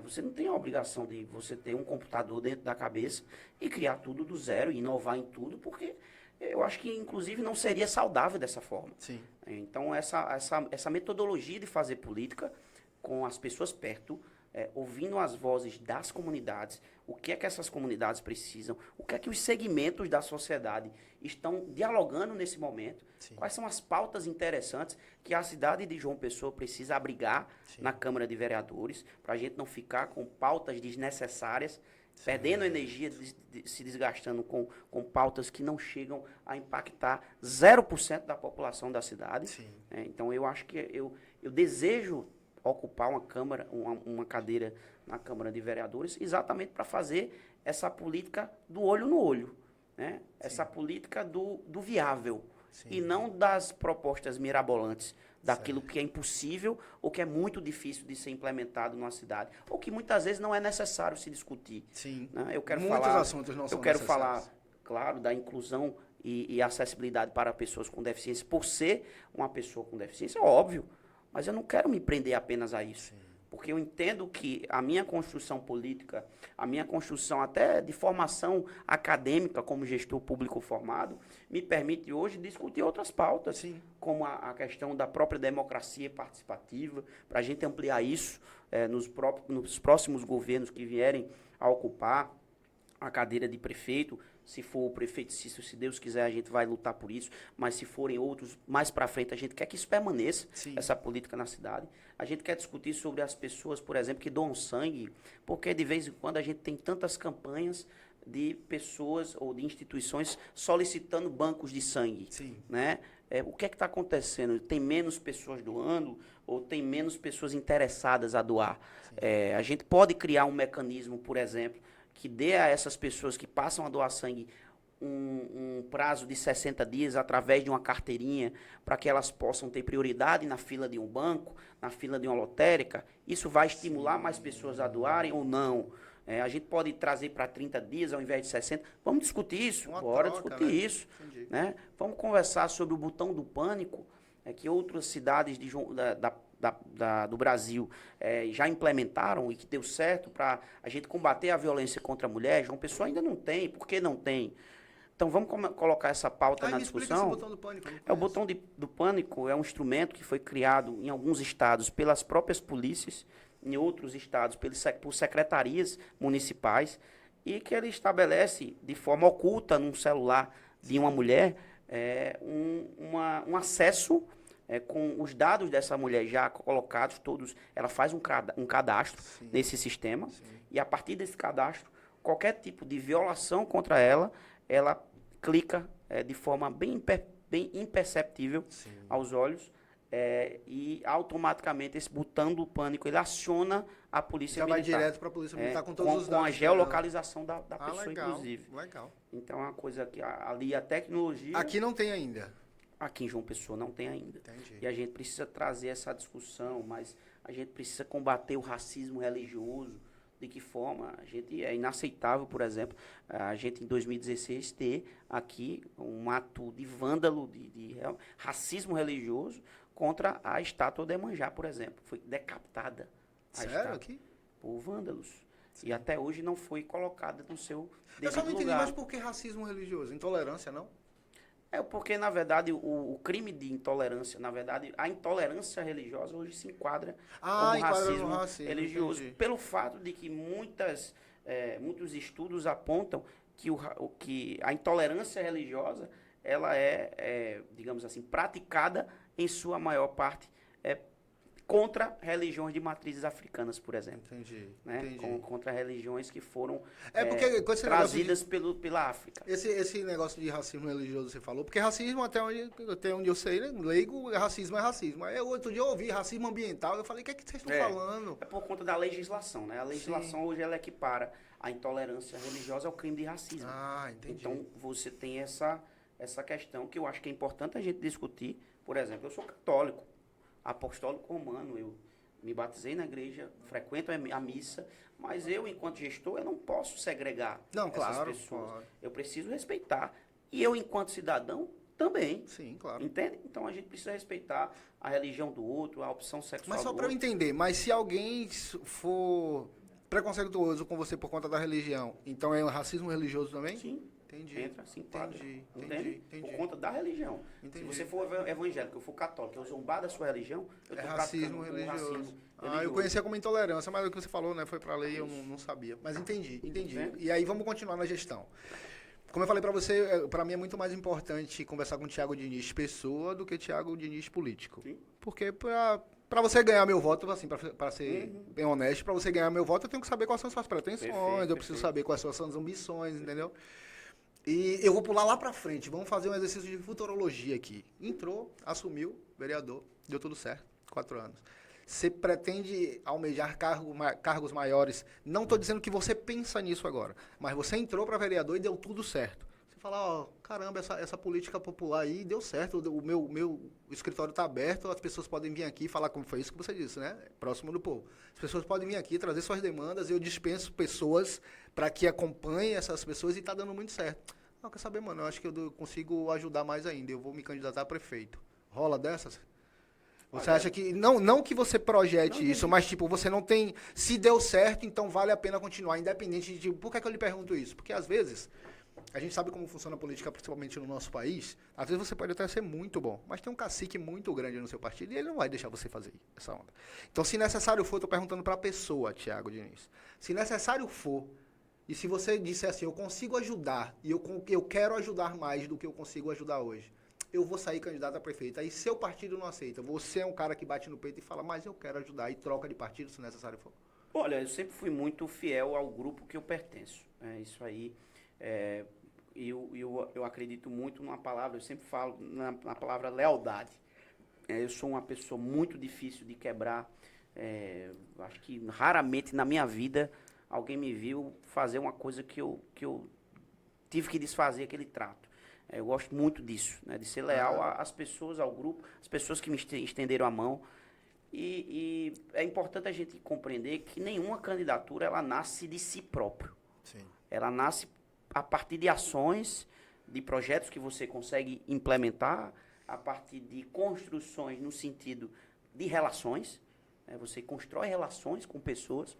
Você não tem a obrigação de você ter um computador dentro da cabeça e criar tudo do zero, e inovar em tudo, porque eu acho que, inclusive, não seria saudável dessa forma.
Sim.
Então, essa metodologia de fazer política com as pessoas perto, ouvindo as vozes das comunidades, o que é que essas comunidades precisam, o que é que os segmentos da sociedade estão dialogando nesse momento, Sim. quais são as pautas interessantes que a cidade de João Pessoa precisa abrigar Sim. na Câmara de Vereadores, para a gente não ficar com pautas desnecessárias, Sim. perdendo energia, se desgastando com pautas que não chegam a impactar 0% da população da cidade. Então, eu acho que eu desejo ocupar uma cadeira na Câmara de Vereadores, exatamente para fazer essa política do olho no olho, né? Essa política do viável, Sim. e não das propostas mirabolantes, daquilo que é impossível ou que é muito difícil de ser implementado numa cidade, ou que muitas vezes não é necessário se discutir.
Sim.
Né?
Muitos assuntos não são necessários.
Eu quero falar, claro, da inclusão e acessibilidade para pessoas com deficiência, por ser uma pessoa com deficiência, é óbvio. Mas eu não quero me prender apenas a isso. Sim. Porque eu entendo que a minha construção política, a minha construção até de formação acadêmica como gestor público formado, me permite hoje discutir outras pautas, Sim. como a questão da própria democracia participativa, para a gente ampliar isso nos próximos governos que vierem a ocupar a cadeira de prefeito. Se for o prefeito Cícero, se Deus quiser, a gente vai lutar por isso. Mas se forem outros, mais para frente, a gente quer que isso permaneça, Sim. essa política na cidade. A gente quer discutir sobre as pessoas, por exemplo, que doam sangue, porque de vez em quando a gente tem tantas campanhas de pessoas ou de instituições solicitando bancos de sangue.
Sim.
Né? O que é que está acontecendo? Tem menos pessoas doando ou tem menos pessoas interessadas a doar? A gente pode criar um mecanismo, por exemplo, que dê a essas pessoas que passam a doar sangue um prazo de 60 dias através de uma carteirinha para que elas possam ter prioridade na fila de um banco, na fila de uma lotérica. Isso vai estimular mais pessoas a doarem ou não? A gente pode trazer para 30 dias ao invés de 60. Vamos discutir isso. Bora discutir isso. Né? Vamos conversar sobre o botão do pânico, que outras cidades do Brasil já implementaram e que deu certo para a gente combater a violência contra a mulher. João Pessoa ainda não tem. Por que não tem? Então, vamos colocar essa pauta na
me explica
discussão.
esse botão do pânico. Eu não
O
conheço.
botão do pânico é um instrumento que foi criado em alguns estados pelas próprias polícias, em outros estados por secretarias municipais, e que ele estabelece de forma oculta num celular de uma mulher um acesso com os dados dessa mulher já colocados todos. Ela faz um cadastro
Sim.
nesse sistema,
Sim.
e a partir desse cadastro, qualquer tipo de violação contra ela clica de forma bem imperceptível
Sim.
aos olhos, e automaticamente esse botão do pânico ele aciona a polícia
Já vai
militar.
direto para a polícia militar com todos os
Com a
dados.
geolocalização da pessoa,
legal,
inclusive.
legal.
Então é uma coisa que ali a tecnologia,
Aqui não tem ainda.
aqui em João Pessoa não tem ainda.
Entendi.
E a gente precisa trazer essa discussão, mas a gente precisa combater o racismo religioso. De que forma? A gente é inaceitável, por exemplo, a gente em 2016 ter aqui um ato de vândalo, de racismo religioso contra a estátua de Iemanjá, por exemplo. Foi decapitada a
Sério
estátua
aqui?
por vândalos. E até hoje não foi colocada no seu
Eu só
devido
não entendi,
lugar.
mas por que racismo religioso? Intolerância, não?
É porque, na verdade, o crime de intolerância, na verdade, a intolerância religiosa hoje se enquadra como
enquadra no
racismo
racismo,
religioso.
entendi.
Pelo fato de que muitos estudos apontam que a intolerância religiosa, ela digamos assim, praticada em sua maior parte contra religiões de matrizes africanas, por exemplo.
Entendi,
Né?
entendi.
Contra religiões que foram
Porque com esse
trazidas pela África.
Esse negócio de racismo religioso você falou, porque racismo, até onde eu sei, né, leigo, racismo é racismo. Aí outro dia eu ouvi racismo ambiental, eu falei, o que é que vocês estão falando?
É por conta da legislação, né? A legislação hoje ela equipara a intolerância religiosa ao crime de racismo.
Ah, entendi.
Então você tem essa questão que eu acho que é importante a gente discutir. Por exemplo, eu sou católico, apostólico romano, eu me batizei na igreja, frequento a missa, mas eu, enquanto gestor, eu não posso segregar essas pessoas.
Claro.
Eu preciso respeitar. E eu, enquanto cidadão, também.
Sim, claro.
Entende? Então a gente precisa respeitar a religião do outro, a opção sexual
Mas só
do
para eu
outro.
entender, mas se alguém for preconceituoso com você por conta da religião, então é um racismo religioso também?
Sim.
Entendi.
Entra, se enquadra.
Entendi.
Por conta da religião.
Entendi.
Se você for evangélico, eu for católico, eu zombar da sua religião, eu
É
estou
racismo
praticando um
religioso.
racismo
Eu
religioso.
conhecia como intolerância, mas o que você falou, né, foi pra lei e eu não sabia. Mas entendi.
Entende?
E aí vamos continuar na gestão. Como eu falei pra você, pra mim é muito mais importante conversar com o Thiago Diniz pessoa do que Thiago Diniz político.
Sim.
Porque pra você ganhar meu voto, assim, pra ser bem honesto, pra você ganhar meu voto, eu tenho que saber quais são as suas pretensões,
Perfeito,
eu preciso saber quais são as suas ambições, entendeu? E eu vou pular lá pra frente, vamos fazer um exercício de futurologia aqui. Entrou, assumiu, vereador, deu tudo certo, 4 anos. Você pretende almejar cargos maiores? Não estou dizendo que você pensa nisso agora, mas você entrou para vereador e deu tudo certo. Você fala, ó, caramba, essa política popular aí deu certo, o meu escritório está aberto, as pessoas podem vir aqui falar como foi isso que você disse, né? Próximo do povo. As pessoas podem vir aqui trazer suas demandas, eu dispenso pessoas para que acompanhem essas pessoas e está dando muito certo. Não, quer saber, mano, eu acho que eu consigo ajudar mais ainda, eu vou me candidatar a prefeito. Rola dessas? Você acha que, não que você projete isso, mas tipo, você não tem, se deu certo, então vale a pena continuar, independente de, por que eu lhe pergunto isso? Porque às vezes, a gente sabe como funciona a política, principalmente no nosso país, às vezes você pode até ser muito bom, mas tem um cacique muito grande no seu partido e ele não vai deixar você fazer essa onda. Então, se necessário for, eu tô perguntando para a pessoa, Thiago Diniz, se necessário for, e se você disser assim, eu consigo ajudar, e eu quero ajudar mais do que eu consigo ajudar hoje, eu vou sair candidato a prefeito. Aí seu partido não aceita, você é um cara que bate no peito e fala, mas eu quero ajudar, e troca de partido se necessário for.
Olha, eu sempre fui muito fiel ao grupo que eu pertenço. Isso aí, eu acredito muito numa palavra, eu sempre falo na palavra lealdade. Eu sou uma pessoa muito difícil de quebrar. Acho que raramente na minha vida alguém me viu fazer uma coisa que eu tive que desfazer aquele trato. Eu gosto muito disso, né, de ser leal às pessoas, ao grupo, às pessoas que me estenderam a mão. E é importante a gente compreender que nenhuma candidatura ela nasce de si próprio.
Sim.
Ela nasce a partir de ações, de projetos que você consegue implementar, a partir de construções no sentido de relações. Você constrói relações com pessoas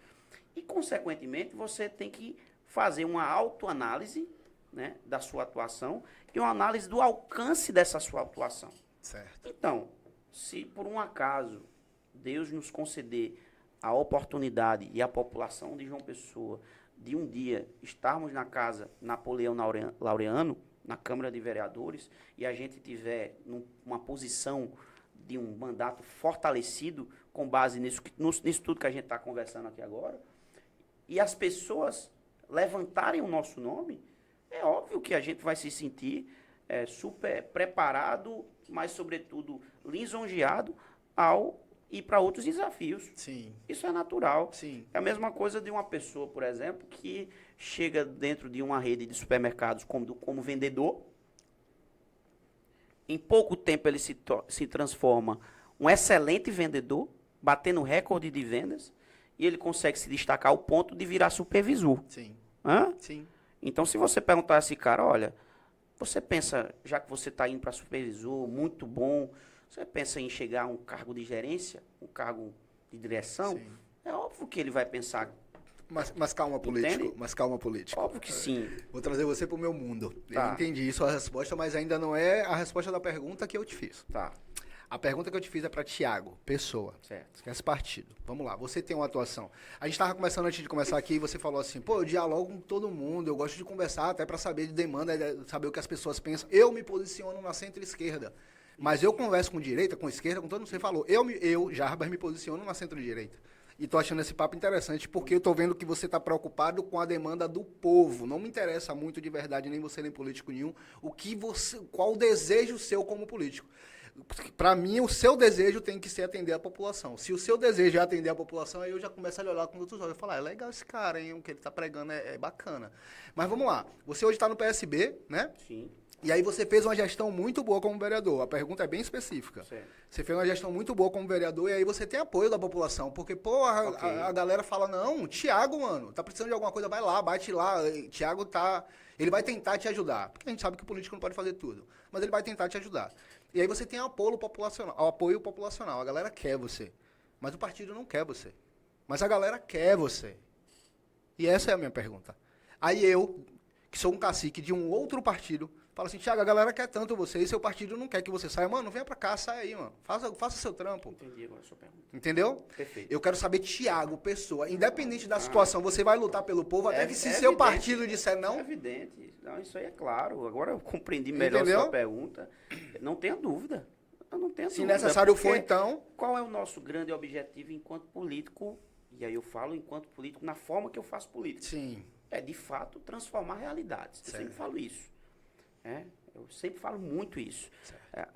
e, consequentemente, você tem que fazer uma autoanálise né, da sua atuação e uma análise do alcance dessa sua atuação.
Certo.
Então, se por um acaso Deus nos conceder a oportunidade e a população de João Pessoa de um dia estarmos na casa Napoleão Laureano, na Câmara de Vereadores, e a gente tiver numa posição de um mandato fortalecido com base nisso tudo que a gente está conversando aqui agora, e as pessoas levantarem o nosso nome, é óbvio que a gente vai se sentir super preparado, mas, sobretudo, lisonjeado ao ir para outros desafios.
Sim.
Isso é natural.
Sim.
É a mesma coisa de uma pessoa, por exemplo, que chega dentro de uma rede de supermercados como vendedor. Em pouco tempo ele se transforma um excelente vendedor, batendo recorde de vendas, e ele consegue se destacar ao ponto de virar supervisor.
Sim.
Hã?
Sim.
Então, se você perguntar a esse cara, olha, você pensa, já que você está indo para supervisor, muito bom, você pensa em chegar a um cargo de gerência, um cargo de direção?
Sim.
É óbvio que ele vai pensar.
Mas calma, político.
Entende?
Mas calma, político.
Óbvio que sim.
Vou trazer você pro meu mundo.
Tá.
Eu entendi isso, a resposta, mas ainda não é a resposta da pergunta que eu te fiz.
Tá,
A pergunta que eu te fiz é para Thiago, pessoa.
certo.
Esquece partido. Vamos lá, você tem uma atuação. A gente estava conversando antes de começar aqui e você falou assim, pô, eu dialogo com todo mundo, eu gosto de conversar até para saber de demanda, saber o que as pessoas pensam. Eu me posiciono na centro-esquerda. Mas eu converso com direita, com esquerda, com todo mundo. Você falou, eu, Jarbas, me posiciono na centro-direita. E tô achando esse papo interessante porque eu tô vendo que você tá preocupado com a demanda do povo. Não me interessa muito de verdade, nem você, nem político nenhum, qual o desejo seu como político. Para mim, o seu desejo tem que ser atender a população. Se o seu desejo é atender a população, aí eu já começo a lhe olhar com outros olhos. Eu falo, é legal esse cara, hein? O que ele tá pregando é bacana. Mas vamos lá. Você hoje está no PSB, né?
Sim.
E aí você fez uma gestão muito boa como vereador. A pergunta é bem específica.
Certo.
Você fez uma gestão muito boa como vereador e aí você tem apoio da população. Porque, pô, a galera fala, não, Thiago, mano, tá precisando de alguma coisa, vai lá, bate lá. Thiago ele vai tentar te ajudar. Porque a gente sabe que o político não pode fazer tudo. Mas ele vai tentar te ajudar. E aí você tem apoio populacional. A galera quer você. Mas o partido não quer você. Mas a galera quer você. E essa é a minha pergunta. Aí eu, que sou um cacique de um outro partido, falo assim, Thiago, a galera quer tanto você e seu partido não quer que você saia. Mano, venha pra cá, sai aí, mano. Faça seu trampo.
Entendi agora a sua pergunta.
Entendeu?
Perfeito.
Eu quero saber, Thiago, pessoa, independente da situação, você vai lutar pelo povo, até que se seu
evidente.
partido disser
É
não,
evidente. Não, isso aí é claro. Agora eu compreendi melhor a
Entendeu?
sua pergunta. Não tenha dúvida. Eu não tenho
se
dúvida.
necessário for,
Porque
então,
qual é o nosso grande objetivo enquanto político? E aí eu falo enquanto político na forma que eu faço política.
sim.
É, de fato, transformar realidades. Eu sempre falo isso. Eu sempre falo muito isso.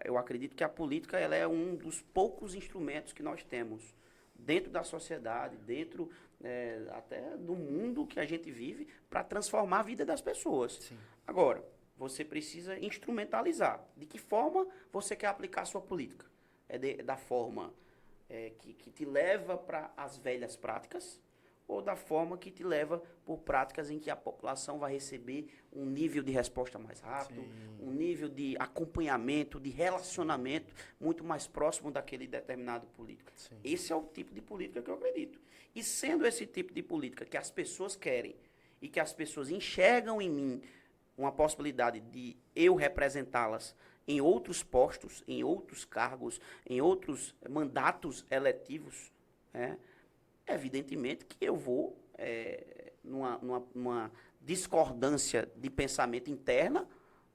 Eu acredito que a política ela é um dos poucos instrumentos que nós temos dentro da sociedade, dentro até do mundo que a gente vive, para transformar a vida das pessoas.
Sim.
Agora, você precisa instrumentalizar. De que forma você quer aplicar a sua política? Da forma que te leva para as velhas práticas, ou da forma que te leva por práticas em que a população vai receber um nível de resposta mais rápido, um nível de acompanhamento, de relacionamento muito mais próximo daquele determinado político.
Sim.
Esse é o tipo de política que eu acredito. E sendo esse tipo de política que as pessoas querem e que as pessoas enxergam em mim uma possibilidade de eu representá-las em outros postos, em outros cargos, em outros mandatos eletivos, evidentemente que eu vou, numa discordância de pensamento interna,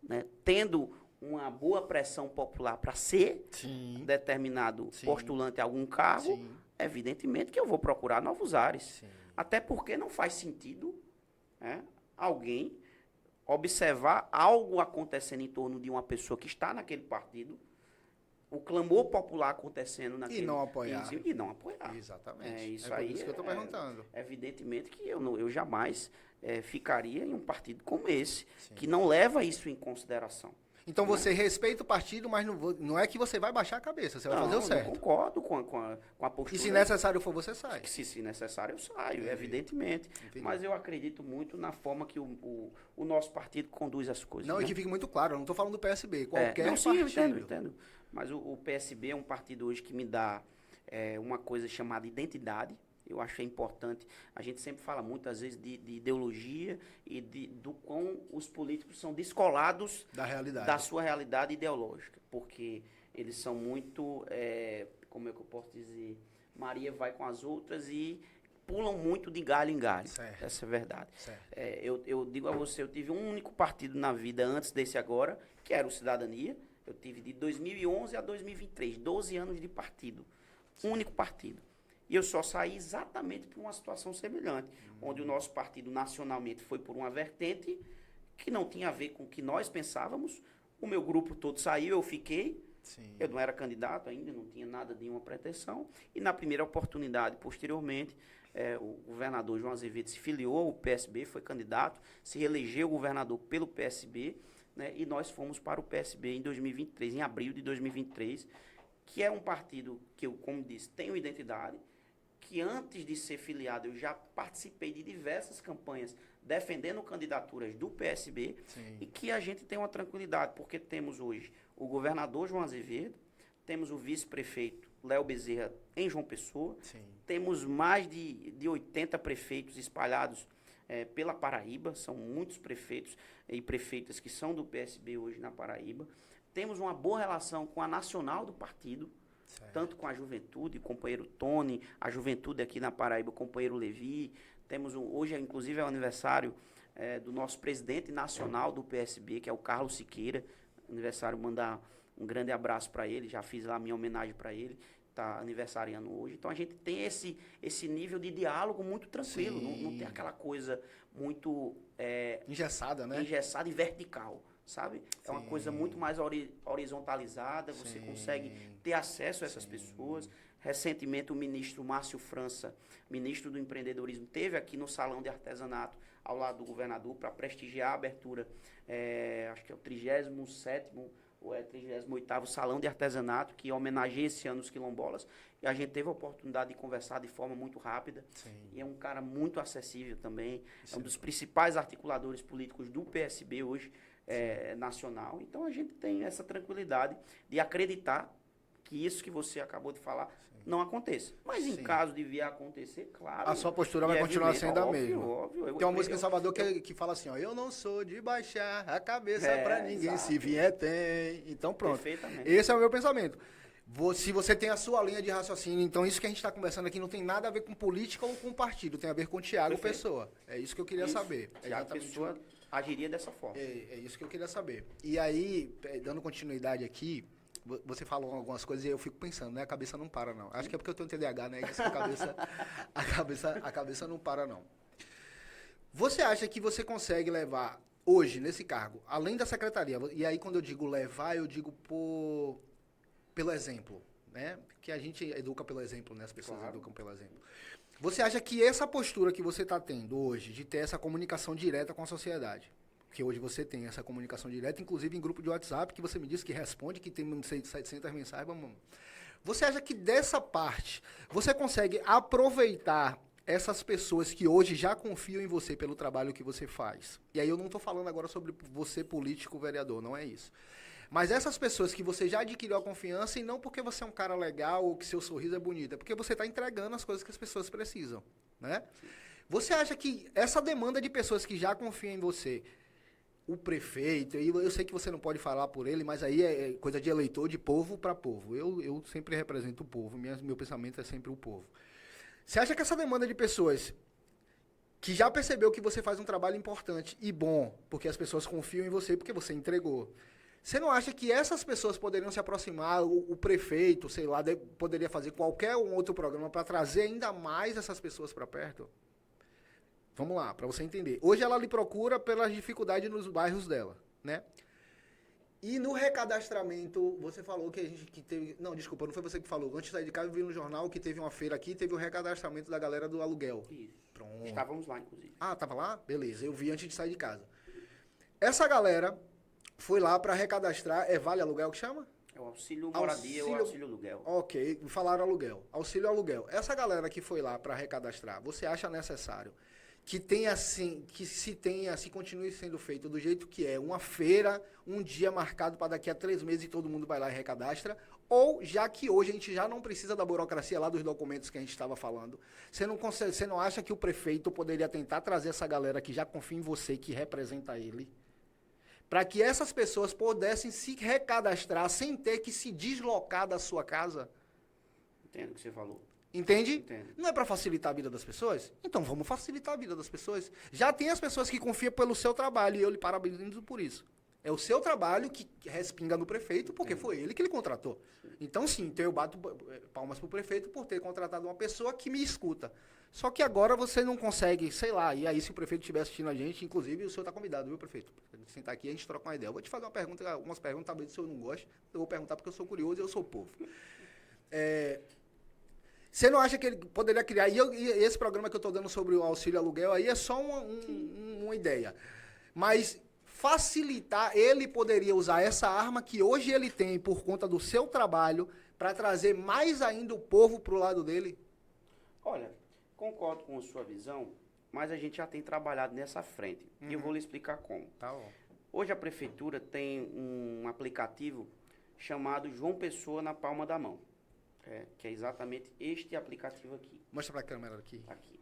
né, tendo uma boa pressão popular para ser
Sim.
determinado
Sim.
postulante a algum cargo,
Sim.
evidentemente que eu vou procurar novos ares.
Sim.
Até porque não faz sentido alguém observar algo acontecendo em torno de uma pessoa que está naquele partido, o clamor popular acontecendo naquele...
E não apoiar.
E não apoiar.
Exatamente.
Isso
por
aí
isso que eu estou perguntando.
Evidentemente que eu jamais ficaria em um partido como esse,
Sim.
que não leva isso em consideração.
Então você respeita o partido, mas não é que você vai baixar a cabeça, você vai fazer o certo.
Eu concordo com a postura.
E se necessário for, você sai.
Se necessário, eu saio, evidentemente.
Entendi.
Mas eu acredito muito na forma que o nosso partido conduz as coisas.
Não,
né?
e que fique muito claro, eu não estou falando do PSB, qualquer
não, sim,
partido.
eu entendo. Mas o PSB é um partido hoje que me dá uma coisa chamada identidade. Eu acho que é importante. A gente sempre fala muitas vezes de ideologia e do quão os políticos são descolados
Da realidade.
da sua realidade ideológica, porque eles são muito, como é que eu posso dizer, Maria vai com as outras e pulam muito de galho em galho.
Certo.
Essa é a verdade.
Certo.
Eu digo a você, eu tive um único partido na vida antes desse agora, que era o Cidadania. Eu tive de 2011 a 2023, 12 anos de partido. Um único partido. E eu só saí exatamente por uma situação semelhante, onde o nosso partido nacionalmente foi por uma vertente que não tinha a ver com o que nós pensávamos. O meu grupo todo saiu, eu fiquei.
Sim.
Eu não era candidato ainda, não tinha nada de uma pretensão. E na primeira oportunidade, posteriormente, o governador João Azevedo se filiou ao PSB, foi candidato, se reelegeu governador pelo PSB, né, e nós fomos para o PSB em 2023, em abril de 2023, que é um partido que eu, como disse, tenho identidade, que antes de ser filiado eu já participei de diversas campanhas defendendo candidaturas do PSB. Sim. E que a gente tem uma tranquilidade, porque temos hoje o governador João Azevedo, temos o vice-prefeito Léo Bezerra em João Pessoa, sim, temos mais de 80 prefeitos espalhados pela Paraíba, são muitos prefeitos e prefeitas que são do PSB hoje na Paraíba. Temos uma boa relação com a nacional do partido, certo, tanto com a juventude, o companheiro Tony, a juventude aqui na Paraíba, o companheiro Levi. Temos hoje, inclusive, é o aniversário do nosso presidente nacional do PSB, que é o Carlos Siqueira. Aniversário, mandar um grande abraço para ele, já fiz lá a minha homenagem para ele, está aniversariando hoje. Então a gente tem esse nível de diálogo muito tranquilo, não tem aquela coisa muito
engessada, né?
Engessada e vertical, sabe? É uma coisa muito mais horizontalizada, você consegue ter acesso a essas pessoas. Recentemente o ministro Márcio França, ministro do empreendedorismo, esteve aqui no Salão de Artesanato, ao lado do governador, para prestigiar a abertura, acho que é o 37º ou 38º Salão de Artesanato, que homenageia esse ano os quilombolas, e a gente teve a oportunidade de conversar de forma muito rápida. Sim. E é um cara muito acessível também, é um dos principais articuladores políticos do PSB hoje, nacional. Então a gente tem essa tranquilidade de acreditar que isso que você acabou de falar não aconteça. Mas em caso de vir a acontecer, claro...
A sua postura vai continuar sendo a mesma.
Óbvio.
Tem uma música em Salvador que fala assim, ó, eu não sou de baixar a cabeça pra ninguém, exato, se vier tem. Então pronto. Perfeitamente. Esse é o meu pensamento. Se você tem a sua linha de raciocínio, então isso que a gente está conversando aqui não tem nada a ver com política ou com partido, tem a ver com o Thiago Pessoa. É isso que eu queria saber.
Thiago Pessoa agiria dessa forma.
É isso que eu queria saber. E aí, dando continuidade aqui, você falou algumas coisas e eu fico pensando, né? A cabeça não para, não. Acho que é porque eu tenho TDAH, né? Que a cabeça não para, não. Você acha que você consegue levar, hoje, nesse cargo, além da secretaria, e aí quando eu digo levar, eu digo pelo exemplo, né? Que a gente educa pelo exemplo, né? As pessoas educam pelo exemplo. Você acha que essa postura que você está tendo hoje, de ter essa comunicação direta com a sociedade, que hoje você tem essa comunicação direta, inclusive em grupo de WhatsApp, que você me disse que responde, que tem 700 mensagens, você acha que dessa parte, você consegue aproveitar essas pessoas que hoje já confiam em você pelo trabalho que você faz? E aí eu não estou falando agora sobre você político, vereador, não é isso. Mas essas pessoas que você já adquiriu a confiança, e não porque você é um cara legal ou que seu sorriso é bonito, é porque você está entregando as coisas que as pessoas precisam, né? Você acha que essa demanda de pessoas que já confiam em você, o prefeito, e eu sei que você não pode falar por ele, mas aí é coisa de eleitor, de povo para povo. Eu sempre represento o povo, meu pensamento é sempre o povo. Você acha que essa demanda de pessoas que já percebeu que você faz um trabalho importante e bom, porque as pessoas confiam em você, porque você entregou, você não acha que essas pessoas poderiam se aproximar, o prefeito, sei lá, poderia fazer qualquer outro programa para trazer ainda mais essas pessoas para perto? Vamos lá, para você entender. Hoje ela lhe procura pelas dificuldades nos bairros dela, né? E no recadastramento, você falou que a gente que teve... Não, desculpa, não foi você que falou. Antes de sair de casa, eu vi no jornal que teve uma feira aqui, teve o recadastramento da galera do aluguel.
Isso.
Pronto.
Estávamos lá, inclusive.
Ah, estava lá? Beleza, eu vi antes de sair de casa. Essa galera foi lá para recadastrar... Vale aluguel que chama?
É o auxílio moradia ou auxílio aluguel.
Ok, falaram aluguel. Auxílio aluguel. Essa galera que foi lá para recadastrar, você acha necessário que tenha assim, se continue sendo feito do jeito que é, uma feira, um dia marcado para daqui a 3 meses e todo mundo vai lá e recadastra, ou já que hoje a gente já não precisa da burocracia lá dos documentos que a gente estava falando, você não acha que o prefeito poderia tentar trazer essa galera que já confia em você, que representa ele, para que essas pessoas pudessem se recadastrar sem ter que se deslocar da sua casa?
Entendo o que você falou.
Entende?
Entendo.
Não é para facilitar a vida das pessoas? Então vamos facilitar a vida das pessoas. Já tem as pessoas que confiam pelo seu trabalho e eu lhe parabenizo por isso. É o seu trabalho que respinga no prefeito porque foi ele que ele contratou. Então sim, eu bato palmas pro prefeito por ter contratado uma pessoa que me escuta. Só que agora você não consegue, sei lá, e aí se o prefeito estiver assistindo a gente, inclusive o senhor está convidado, viu, prefeito? Pra gente sentar aqui e a gente troca uma ideia. Eu vou te fazer algumas perguntas, talvez o senhor não goste, eu vou perguntar porque eu sou curioso e eu sou povo. Você não acha que ele poderia criar... E esse programa que eu estou dando sobre o auxílio aluguel aí é só uma ideia. Mas facilitar, ele poderia usar essa arma que hoje ele tem por conta do seu trabalho para trazer mais ainda o povo para o lado dele?
Olha, concordo com a sua visão, mas a gente já tem trabalhado nessa frente. E eu vou lhe explicar como.
Tá bom.
Hoje a prefeitura tem um aplicativo chamado João Pessoa na palma da mão. Que é exatamente este aplicativo aqui.
Mostra para a câmera aqui.
Aqui.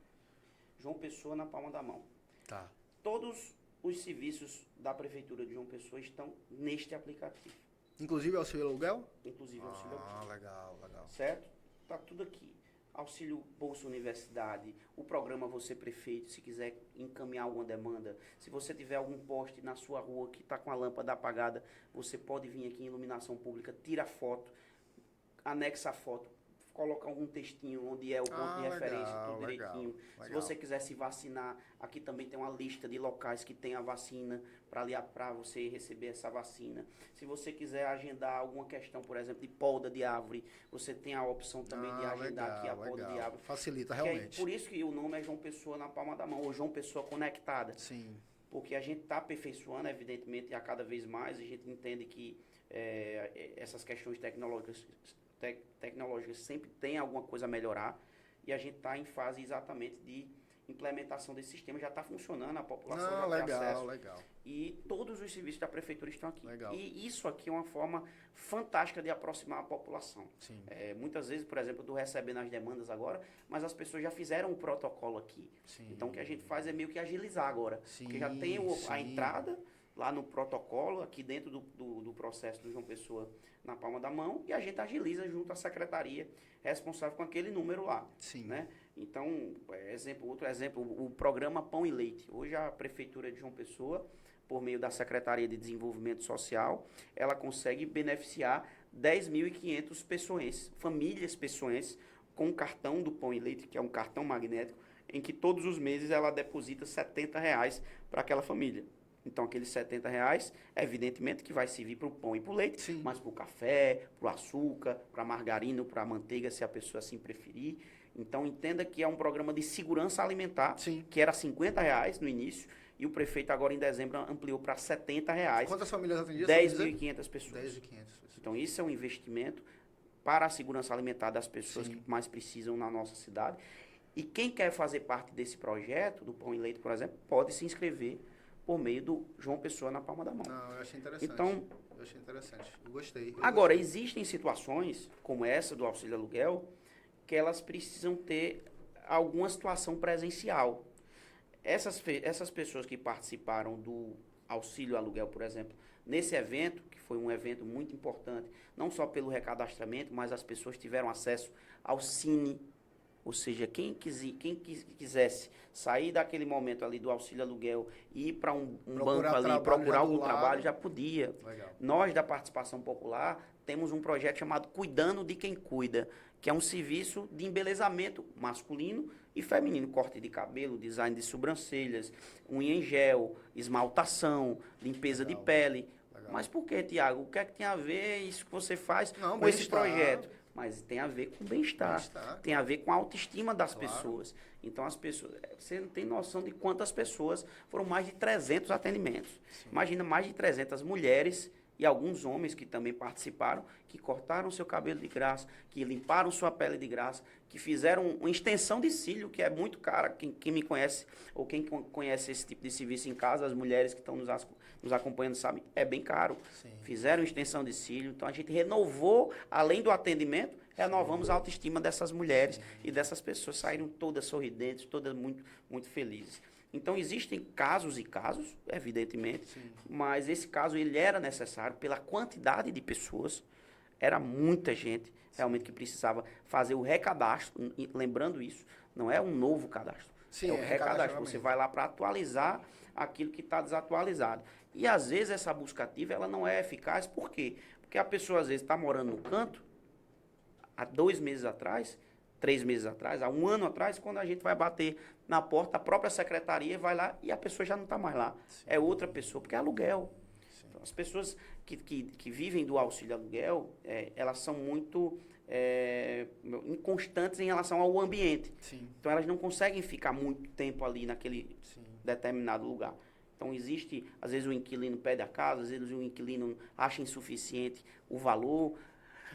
João Pessoa na palma da mão.
Tá.
Todos os serviços da prefeitura de João Pessoa estão neste aplicativo.
Inclusive auxílio aluguel?
Inclusive auxílio aluguel.
Legal, legal.
Certo? Tá tudo aqui. Auxílio Bolsa Universidade, o programa Você Prefeito, se quiser encaminhar alguma demanda. Se você tiver algum poste na sua rua que está com a lâmpada apagada, você pode vir aqui em iluminação pública, tira foto, anexa a foto, coloca algum textinho onde é o ponto de referência, tudo direitinho.
Legal.
Se você quiser se vacinar, aqui também tem uma lista de locais que tem a vacina para você receber essa vacina. Se você quiser agendar alguma questão, por exemplo, de poda de árvore, você tem a opção também de agendar aqui a poda de árvore.
Facilita,
Que
realmente.
por isso que o nome é João Pessoa na palma da mão, ou João Pessoa Conectada.
Sim.
Porque a gente está aperfeiçoando, evidentemente, a cada vez mais, a gente entende que essas questões tecnológicas sempre tem alguma coisa a melhorar, e a gente está em fase exatamente de implementação desse sistema, já está funcionando, a população já tem acesso.
Legal.
E todos os serviços da prefeitura estão aqui.
Legal.
E isso aqui é uma forma fantástica de aproximar a população.
Sim.
Muitas vezes, por exemplo, eu estou recebendo as demandas agora, mas as pessoas já fizeram o protocolo aqui.
Sim.
Então, o que a gente faz é meio que agilizar agora.
Sim,
porque já tem a
sim.
entrada lá no protocolo, aqui dentro do processo do João Pessoa na palma da mão, e a gente agiliza junto à secretaria responsável com aquele número lá.
Sim.
Né? Então, outro exemplo, o programa Pão e Leite. Hoje a Prefeitura de João Pessoa, por meio da Secretaria de Desenvolvimento Social, ela consegue beneficiar 10.500 pessoenses, famílias pessoenses, com o cartão do Pão e Leite, que é um cartão magnético, em que todos os meses ela deposita R$70 para aquela família. Então, aqueles R$70, evidentemente que vai servir para o pão e para o leite,
Sim.
mas para o café, para o açúcar, para a margarina, para a manteiga, se a pessoa assim preferir. Então, entenda que é um programa de segurança alimentar,
Sim.
que era R$50 no início, e o prefeito agora em dezembro ampliou para R$70.
Quantas famílias atendidas?
10.500 pessoas.
10.500 pessoas.
Então, isso é um investimento para a segurança alimentar das pessoas
Sim.
que mais precisam na nossa cidade. E quem quer fazer parte desse projeto, do Pão e Leite, por exemplo, pode se inscrever por meio do João Pessoa na palma da mão.
Não, eu achei interessante.
Então,
eu achei interessante. Eu gostei.
Agora, existem situações, como essa do auxílio aluguel, que elas precisam ter alguma situação presencial. Essas pessoas que participaram do auxílio aluguel, por exemplo, nesse evento, que foi um evento muito importante, não só pelo recadastramento, mas as pessoas tiveram acesso ao Cine. Ou seja, quem quisesse sair daquele momento ali do auxílio aluguel e ir para um banco ali, procurar algum trabalho, já podia.
Legal.
Nós, da Participação Popular, temos um projeto chamado Cuidando de Quem Cuida, que é um serviço de embelezamento masculino e feminino. Corte de cabelo, design de sobrancelhas, unha em gel, esmaltação, limpeza de pele.
Legal.
Mas por que, Tiago? O que é que tem a ver isso que você faz
Não,
com esse
bem-estar.
projeto? Mas tem a ver com bem-estar, tem a ver com a autoestima das pessoas. Então, as pessoas, você não tem noção de quantas pessoas, foram mais de 300 atendimentos. Sim. Imagina mais de 300 mulheres E alguns homens que também participaram, que cortaram seu cabelo de graça, que limparam sua pele de graça, que fizeram uma extensão de cílio, que é muito cara. Quem me conhece, ou quem conhece esse tipo de serviço em casa, as mulheres que estão nos acompanhando sabem, é bem caro.
Sim.
Fizeram extensão de cílio, então a gente renovou, além do atendimento, renovamos a autoestima dessas mulheres e dessas pessoas, saíram todas sorridentes, todas muito, muito felizes. Então, existem casos e casos, evidentemente, mas esse caso ele era necessário pela quantidade de pessoas, era muita gente realmente que precisava fazer o recadastro, lembrando isso, não é um novo cadastro,
Sim,
é o recadastro, você vai lá para atualizar aquilo que está desatualizado. E, às vezes, essa busca ativa ela não é eficaz, por quê? Porque a pessoa, às vezes, está morando no canto, há 2 meses atrás, 3 meses atrás, há 1 ano atrás, quando a gente vai bater na porta, a própria secretaria vai lá e a pessoa já não está mais lá. Sim. É outra pessoa, porque é aluguel. Então, as pessoas que vivem do auxílio aluguel, elas são muito inconstantes em relação ao ambiente.
Sim.
Então, elas não conseguem ficar muito tempo ali naquele determinado lugar. Então, existe, às vezes, o inquilino pede a casa, às vezes o inquilino acha insuficiente o valor,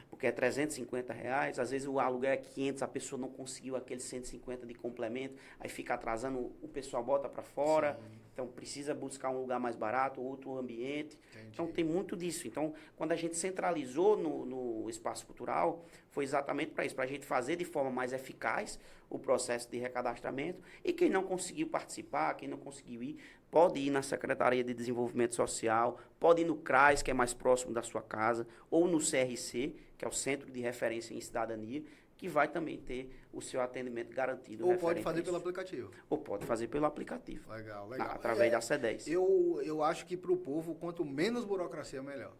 porque é R$ 350, às vezes o aluguel é 500, a pessoa não conseguiu aquele 150 de complemento, aí fica atrasando, o pessoal bota para fora, então precisa buscar um lugar mais barato, outro ambiente. Entendi. Então tem muito disso. Então, quando a gente centralizou no espaço cultural, foi exatamente para isso, para a gente fazer de forma mais eficaz o processo de recadastramento, e quem não conseguiu participar, quem não conseguiu ir, pode ir na Secretaria de Desenvolvimento Social, pode ir no CRAS, que é mais próximo da sua casa, ou no CRC, que é o Centro de Referência em Cidadania, que vai também ter o seu atendimento garantido.
Ou pode fazer pelo aplicativo.
Ou pode fazer pelo aplicativo.
Legal, legal.
Através da C10.
Eu acho que para o povo, quanto menos burocracia, melhor.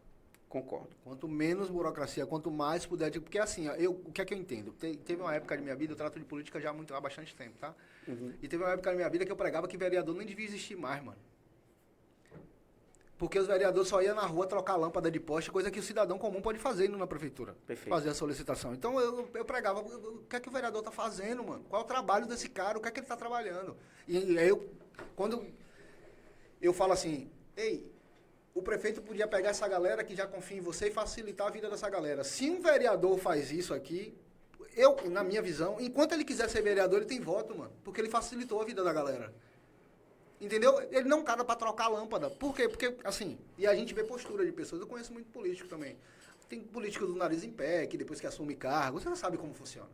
Concordo.
Quanto menos burocracia, quanto mais puder... Porque assim, o que é que eu entendo? Teve uma época da minha vida, eu trato de política já há bastante tempo, tá?
Uhum.
E teve uma época da minha vida que eu pregava que vereador nem devia existir mais, mano. Porque os vereadores só iam na rua trocar lâmpada de poste, coisa que o cidadão comum pode fazer indo na prefeitura.
Perfeito.
Fazer a solicitação. Então eu pregava, o que é que o vereador tá fazendo, mano? Qual é o trabalho desse cara? O que é que ele tá trabalhando? E aí quando eu falo assim, ei, o prefeito podia pegar essa galera que já confia em você e facilitar a vida dessa galera. Se um vereador faz isso aqui, na minha visão, enquanto ele quiser ser vereador, ele tem voto, mano. Porque ele facilitou a vida da galera. Entendeu? Ele não é um cara pra trocar lâmpada. Por quê? Porque, assim, e a gente vê postura de pessoas. Eu conheço muito político também. Tem político do nariz em pé, que depois que assume cargo, você não sabe como funciona.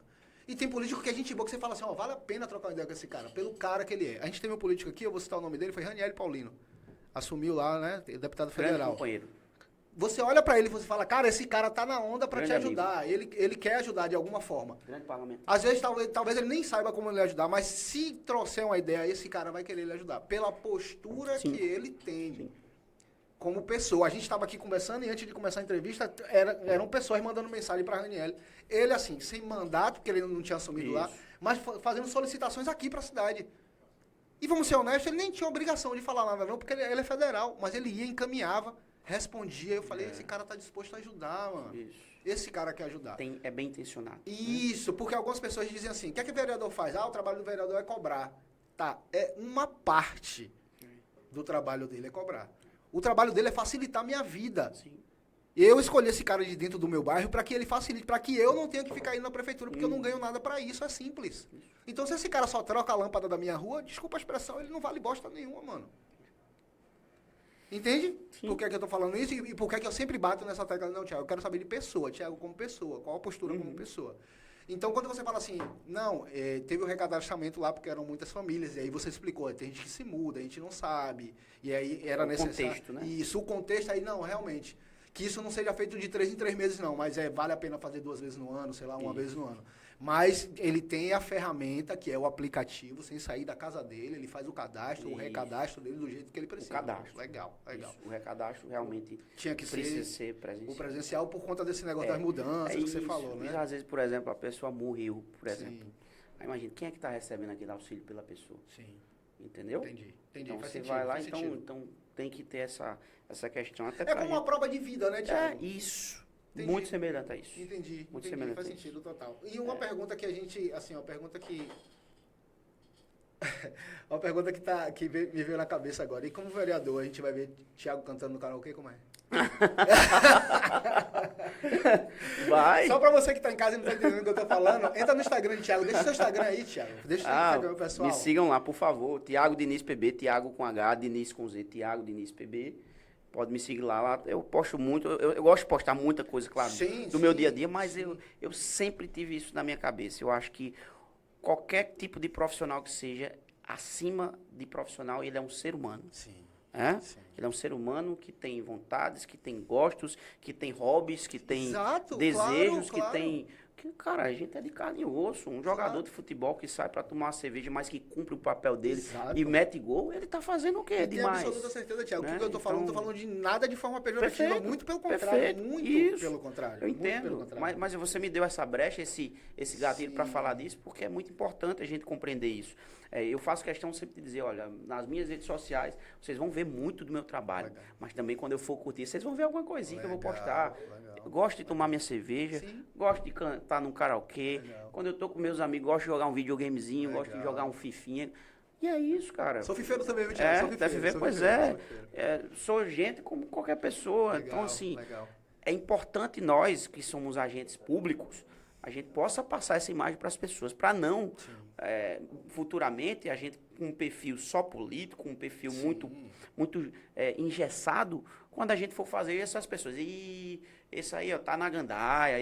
E tem político que a gente boa, que você fala assim, ó, vale a pena trocar uma ideia com esse cara, pelo cara que ele é. A gente teve um político aqui, eu vou citar o nome dele, foi Raniel Paulino. Assumiu lá, né, deputado federal.
Grande companheiro.
Você olha pra ele e você fala, cara, esse cara tá na onda pra
Grande
te ajudar. Ele quer ajudar de alguma forma.
Grande parlamento.
Às vezes, talvez ele nem saiba como ele ajudar, mas se trouxer uma ideia, esse cara vai querer ele ajudar. Pela postura que ele tem como pessoa. A gente estava aqui conversando e antes de começar a entrevista, eram pessoas mandando mensagem para Raniel. Ele, assim, sem mandato, porque ele não tinha assumido lá, mas fazendo solicitações aqui para a cidade. E vamos ser honestos, ele nem tinha obrigação de falar nada não, porque ele é federal, mas ele ia, encaminhava, respondia. Eu falei, esse cara tá disposto a ajudar, mano.
Isso.
Esse cara quer ajudar.
É bem intencionado.
Isso, porque algumas pessoas dizem assim, o que é que o vereador faz? Ah, o trabalho do vereador é cobrar. Tá, é uma parte do trabalho dele é cobrar. O trabalho dele é facilitar a minha vida.
Sim.
Eu escolhi esse cara de dentro do meu bairro para que ele facilite, para que eu não tenha que ficar indo na prefeitura, porque eu não ganho nada para isso, é simples. Então, se esse cara só troca a lâmpada da minha rua, desculpa a expressão, ele não vale bosta nenhuma, mano. Entende?
Sim.
Por que eu tô falando isso e por que eu sempre bato nessa tecla? Não, Thiago, eu quero saber de pessoa, Thiago como pessoa, qual a postura como pessoa. Então, quando você fala assim, não, teve o recadastramento lá porque eram muitas famílias, e aí você explicou, tem gente que se muda, a gente não sabe, e aí era necessário...
Contexto, né?
Isso, o contexto aí, não, realmente, que isso não seja feito de 3 em 3 meses, não, mas vale a pena fazer 2 vezes no ano, sei lá, uma vez no ano. Mas ele tem a ferramenta, que é o aplicativo, sem sair da casa dele, ele faz o cadastro, o recadastro dele do jeito que ele precisa.
O cadastro.
Legal.
Isso. O recadastro realmente
Tinha que
precisa
ser
ser presencial.
o presencial por conta desse negócio das mudanças que você falou, né?
E às vezes, por exemplo, a pessoa morreu, por
Sim.
exemplo. Aí imagina, quem é que está recebendo aquele auxílio pela pessoa?
Sim.
Entendeu?
Entendi.
Então
faz
você
sentido,
vai lá,
faz sentido.
então tem que ter essa questão. Até
É
pra
como uma
gente-
prova de vida, né, Thiago?
isso.
Entendi.
Muito semelhante a isso.
Entendi,
Muito
entendi,
semelhante
faz
a isso.
sentido total. E uma pergunta que a gente, assim, uma pergunta que... uma pergunta que me veio na cabeça agora. E como vereador, a gente vai ver Thiago cantando no karaokê, como é?
Vai.
Só pra você que tá em casa e não tá entendendo o que eu tô falando, entra no Instagram de Thiago. Deixa o seu Instagram aí, Thiago. Deixa o seu Instagram, pessoal.
Me sigam lá, por favor. Thiago Diniz PB, Thiago com H, Diniz com Z, Thiago Diniz PB. Pode me seguir lá. Eu posto muito, eu gosto de postar muita coisa, claro, do meu dia a dia, mas eu sempre tive isso na minha cabeça. Eu acho que qualquer tipo de profissional que seja, acima de profissional, ele é um ser humano.
Sim.
É? Sim. Ele é um ser humano que tem vontades, que tem gostos, que tem hobbies, que tem desejos, que tem... Cara, a gente é de carne e osso. Um jogador de futebol que sai para tomar uma cerveja, mas que cumpre o papel dele e mete gol, ele tá fazendo o quê demais?
Tenho absoluta certeza, Thiago.
Né?
O que eu tô falando, não tô falando de nada de forma pejorativa.
Perfeito,
muito pelo contrário.
Perfeito,
muito
isso.
pelo contrário.
Eu entendo. Mas você me deu essa brecha, esse gatilho para falar disso, porque é muito importante a gente compreender isso. Eu faço questão sempre de dizer, olha, nas minhas redes sociais, vocês vão ver muito do meu trabalho. Legal. Mas também quando eu for curtir, vocês vão ver alguma coisinha que eu vou postar. Eu gosto de tomar minha cerveja, gosto de cantar num karaokê. Quando eu tô com meus amigos, gosto de jogar um videogamezinho, gosto de jogar um fifinha. E é isso, cara.
Sou fifeiro também, Thiago.
Sou gente como qualquer pessoa. Legal, então, assim, é importante nós, que somos agentes públicos, a gente possa passar essa imagem para as pessoas, para não, futuramente, a gente com um perfil só político, um perfil muito engessado, quando a gente for fazer essas pessoas, esse aí, ó, tá na gandaia,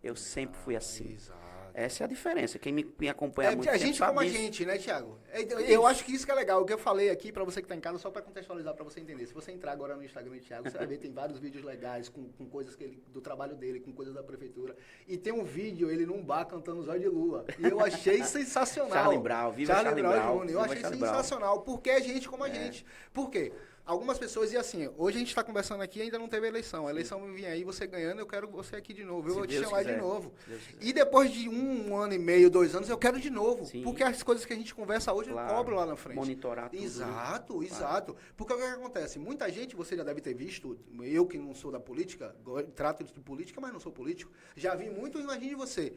eu sempre fui assim. Exato. Essa é a diferença. Quem me acompanha muito
a gente
sabe
como a
disso.
gente, né, Thiago? Eu acho que isso que é legal. O que eu falei aqui pra você que tá em casa, só pra contextualizar, pra você entender. Se você entrar agora no Instagram do Thiago, você vai ver, tem vários vídeos legais com coisas do trabalho dele, com coisas da prefeitura. E tem um vídeo, ele num bar cantando Zóio de Lula. E eu achei sensacional.
Charlie Brown, viva Charlie Brown.
Eu achei sensacional. Porque é gente como a gente. Por quê? Algumas pessoas, e assim, hoje a gente está conversando aqui e ainda não teve eleição. A eleição me vinha aí, você ganhando, eu quero você aqui de novo. Eu vou te chamar de novo. E depois de 1 ano e meio, 2 anos, eu quero de novo. Sim. Porque as coisas que a gente conversa hoje, eu cobro lá na frente.
Monitorar tudo.
Exato. Porque o que acontece? Muita gente, você já deve ter visto, eu que não sou da política, trato de política, mas não sou político, já vi muito, imagine você.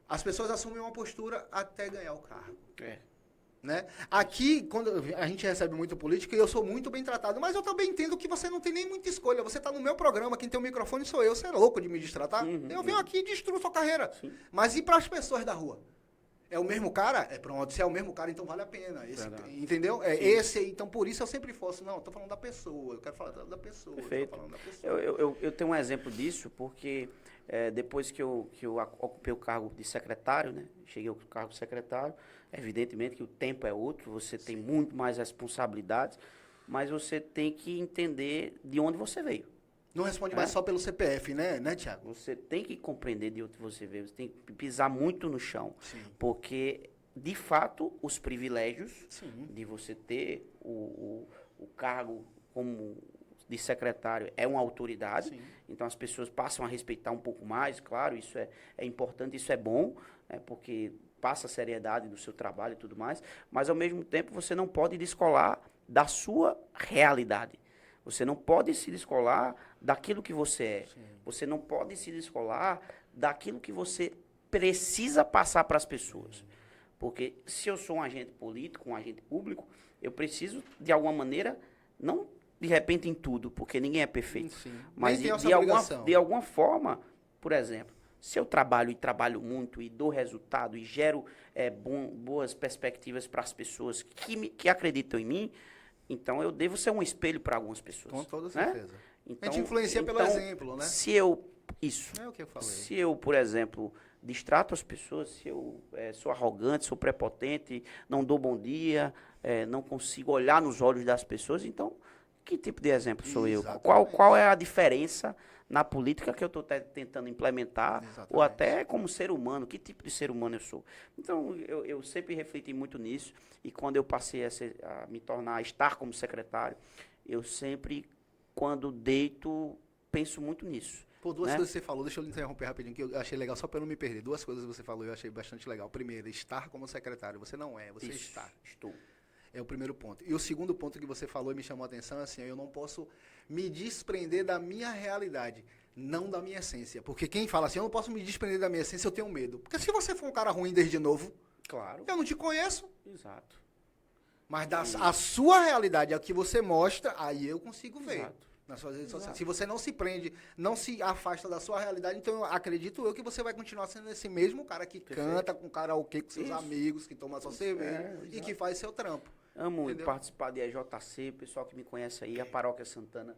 As pessoas assumem uma postura até ganhar o cargo. Né? Aqui, quando a gente recebe muito política, eu sou muito bem tratado, mas eu também entendo que você não tem nem muita escolha. Você está no meu programa, quem tem o microfone sou eu. Você é louco de me destratar? Eu venho aqui e destruo sua carreira. Sim. Mas e para as pessoas da rua? É o mesmo cara? Pronto, se é o mesmo cara, então vale a pena. Entendeu? Então por isso eu sempre fosse, não, estou falando da pessoa, eu quero falar da pessoa.
Perfeito.
Falando da pessoa.
Eu tenho um exemplo disso, porque depois que eu ocupei o cargo de secretário, né? Cheguei ao cargo de secretário, evidentemente que o tempo é outro, você tem muito mais responsabilidades, mas você tem que entender de onde você veio.
Não responde mais só pelo CPF, né, Thiago?
Você tem que compreender de onde você veio, você tem que pisar muito no chão, porque, de fato, os privilégios de você ter o cargo como de secretário é uma autoridade, então as pessoas passam a respeitar um pouco mais, claro, isso é importante, isso é bom, porque passa a seriedade do seu trabalho e tudo mais, mas ao mesmo tempo você não pode descolar da sua realidade. Você não pode se descolar daquilo que você é. Você não pode se descolar daquilo que você precisa passar para as pessoas. Porque se eu sou um agente político, um agente público, eu preciso, de alguma maneira, não de repente em tudo, porque ninguém é perfeito, mas de alguma forma, por exemplo, se eu trabalho muito e dou resultado e gero boas perspectivas para as pessoas que acreditam em mim, então eu devo ser um espelho para algumas pessoas.
Com toda certeza.
Né? Então,
a gente influencia pelo exemplo, né?
Se eu,
é o que eu falei.
Se eu, por exemplo, distrato as pessoas, se eu sou arrogante, sou prepotente, não dou bom dia, não consigo olhar nos olhos das pessoas, então, que tipo de exemplo sou eu? Qual é a diferença na política que eu estou tentando implementar, ou até como ser humano, que tipo de ser humano eu sou? Então, eu sempre refleti muito nisso, e quando eu passei a me tornar, a estar como secretário, eu sempre, quando deito, penso muito nisso.
Pô, duas coisas que você falou, deixa eu interromper rapidinho, que eu achei legal, só para eu não me perder. 2 coisas que você falou eu achei bastante legal. Primeiro, estar como secretário. Você não é, você está.
Estou.
É o primeiro ponto. E o segundo ponto que você falou e me chamou a atenção é assim, eu não posso me desprender da minha realidade, não da minha essência. Porque quem fala assim, eu não posso me desprender da minha essência, eu tenho medo. Porque se você for um cara ruim desde novo,
claro,
eu não te conheço.
Exato.
Mas a sua realidade, é o que você mostra, aí eu consigo ver.
Exato.
nas suas redes sociais. Se você não se prende, não se afasta da sua realidade, então acredito eu que você vai continuar sendo esse mesmo cara que canta com karaokê com seus amigos, que toma sua cerveja e que faz seu trampo.
Amo muito participar de EJC, o pessoal que me conhece aí, a Paróquia Santana.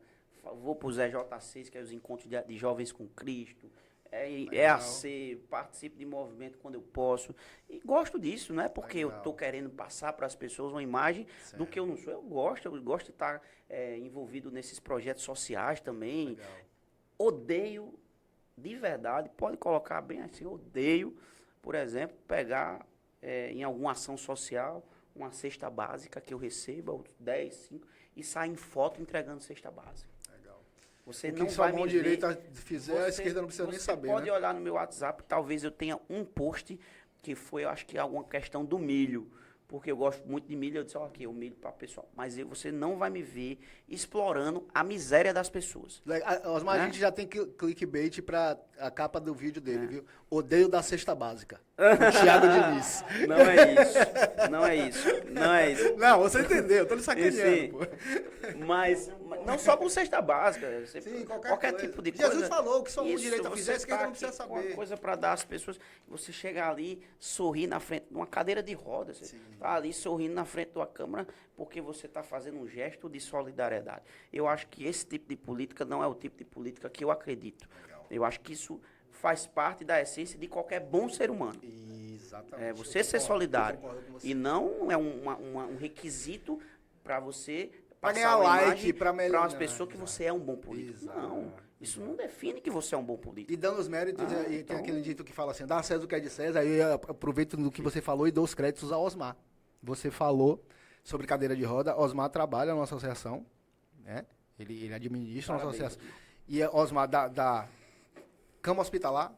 Vou para os EJCs, que é os Encontros de Jovens com Cristo. EAC, participo de movimento quando eu posso. E gosto disso, não é porque eu estou querendo passar para as pessoas uma imagem do que eu não sou. Eu gosto de estar envolvido nesses projetos sociais também.
Legal.
Odeio, de verdade, pode colocar bem assim, odeio, por exemplo, pegar em alguma ação social uma cesta básica que eu receba, 10, 5, e sair em foto entregando cesta básica. Você
o que
não
sua
vai
mão
me
direita
ver,
fizer, a esquerda não precisa nem saber,
Você pode
né?
olhar no meu WhatsApp, talvez eu tenha um post que foi, eu acho que alguma questão do milho, porque eu gosto muito de milho, eu disse, ó, aqui, o milho para pessoal. Mas você não vai me ver explorando a miséria das pessoas.
Osmar,
Né?
a gente já tem clickbait pra a capa do vídeo dele, viu? Odeio da cesta básica. O Thiago Diniz.
Não é isso, não é isso, não é isso.
Não, você entendeu, eu tô lhe sacaneando, pô.
Mas não só com cesta básica,
Sim,
qualquer
coisa.
tipo de
Jesus
coisa.
falou que só mão
Isso,
direita
você
fizer, a esquerda
tá
não precisa
aqui com uma
saber.
coisa para dar às pessoas, você chega ali, sorrir na frente de uma cadeira de rodas, você tá ali sorrindo na frente da câmera porque você está fazendo um gesto de solidariedade. Eu acho que esse tipo de política não é o tipo de política que eu acredito.
Legal.
Eu acho que isso faz parte da essência de qualquer bom ser humano.
Exatamente.
Você ser solidário.
Eu concordo com você.
E não é um requisito para você
Pra
passar
ganhar
uma
like,
imagem
pra melhorar.
as pessoas que você é um bom político.
Exato.
Não, isso não define que você é um bom político.
E dando os méritos, e
então-
tem aquele dito que fala assim, dá a César o que é de César, aí eu aproveito do que você falou e dou os créditos ao Osmar. Você falou sobre cadeira de roda, Osmar trabalha numa associação, né? Ele administra uma
Parabéns,
associação. E Osmar da cama hospitalar,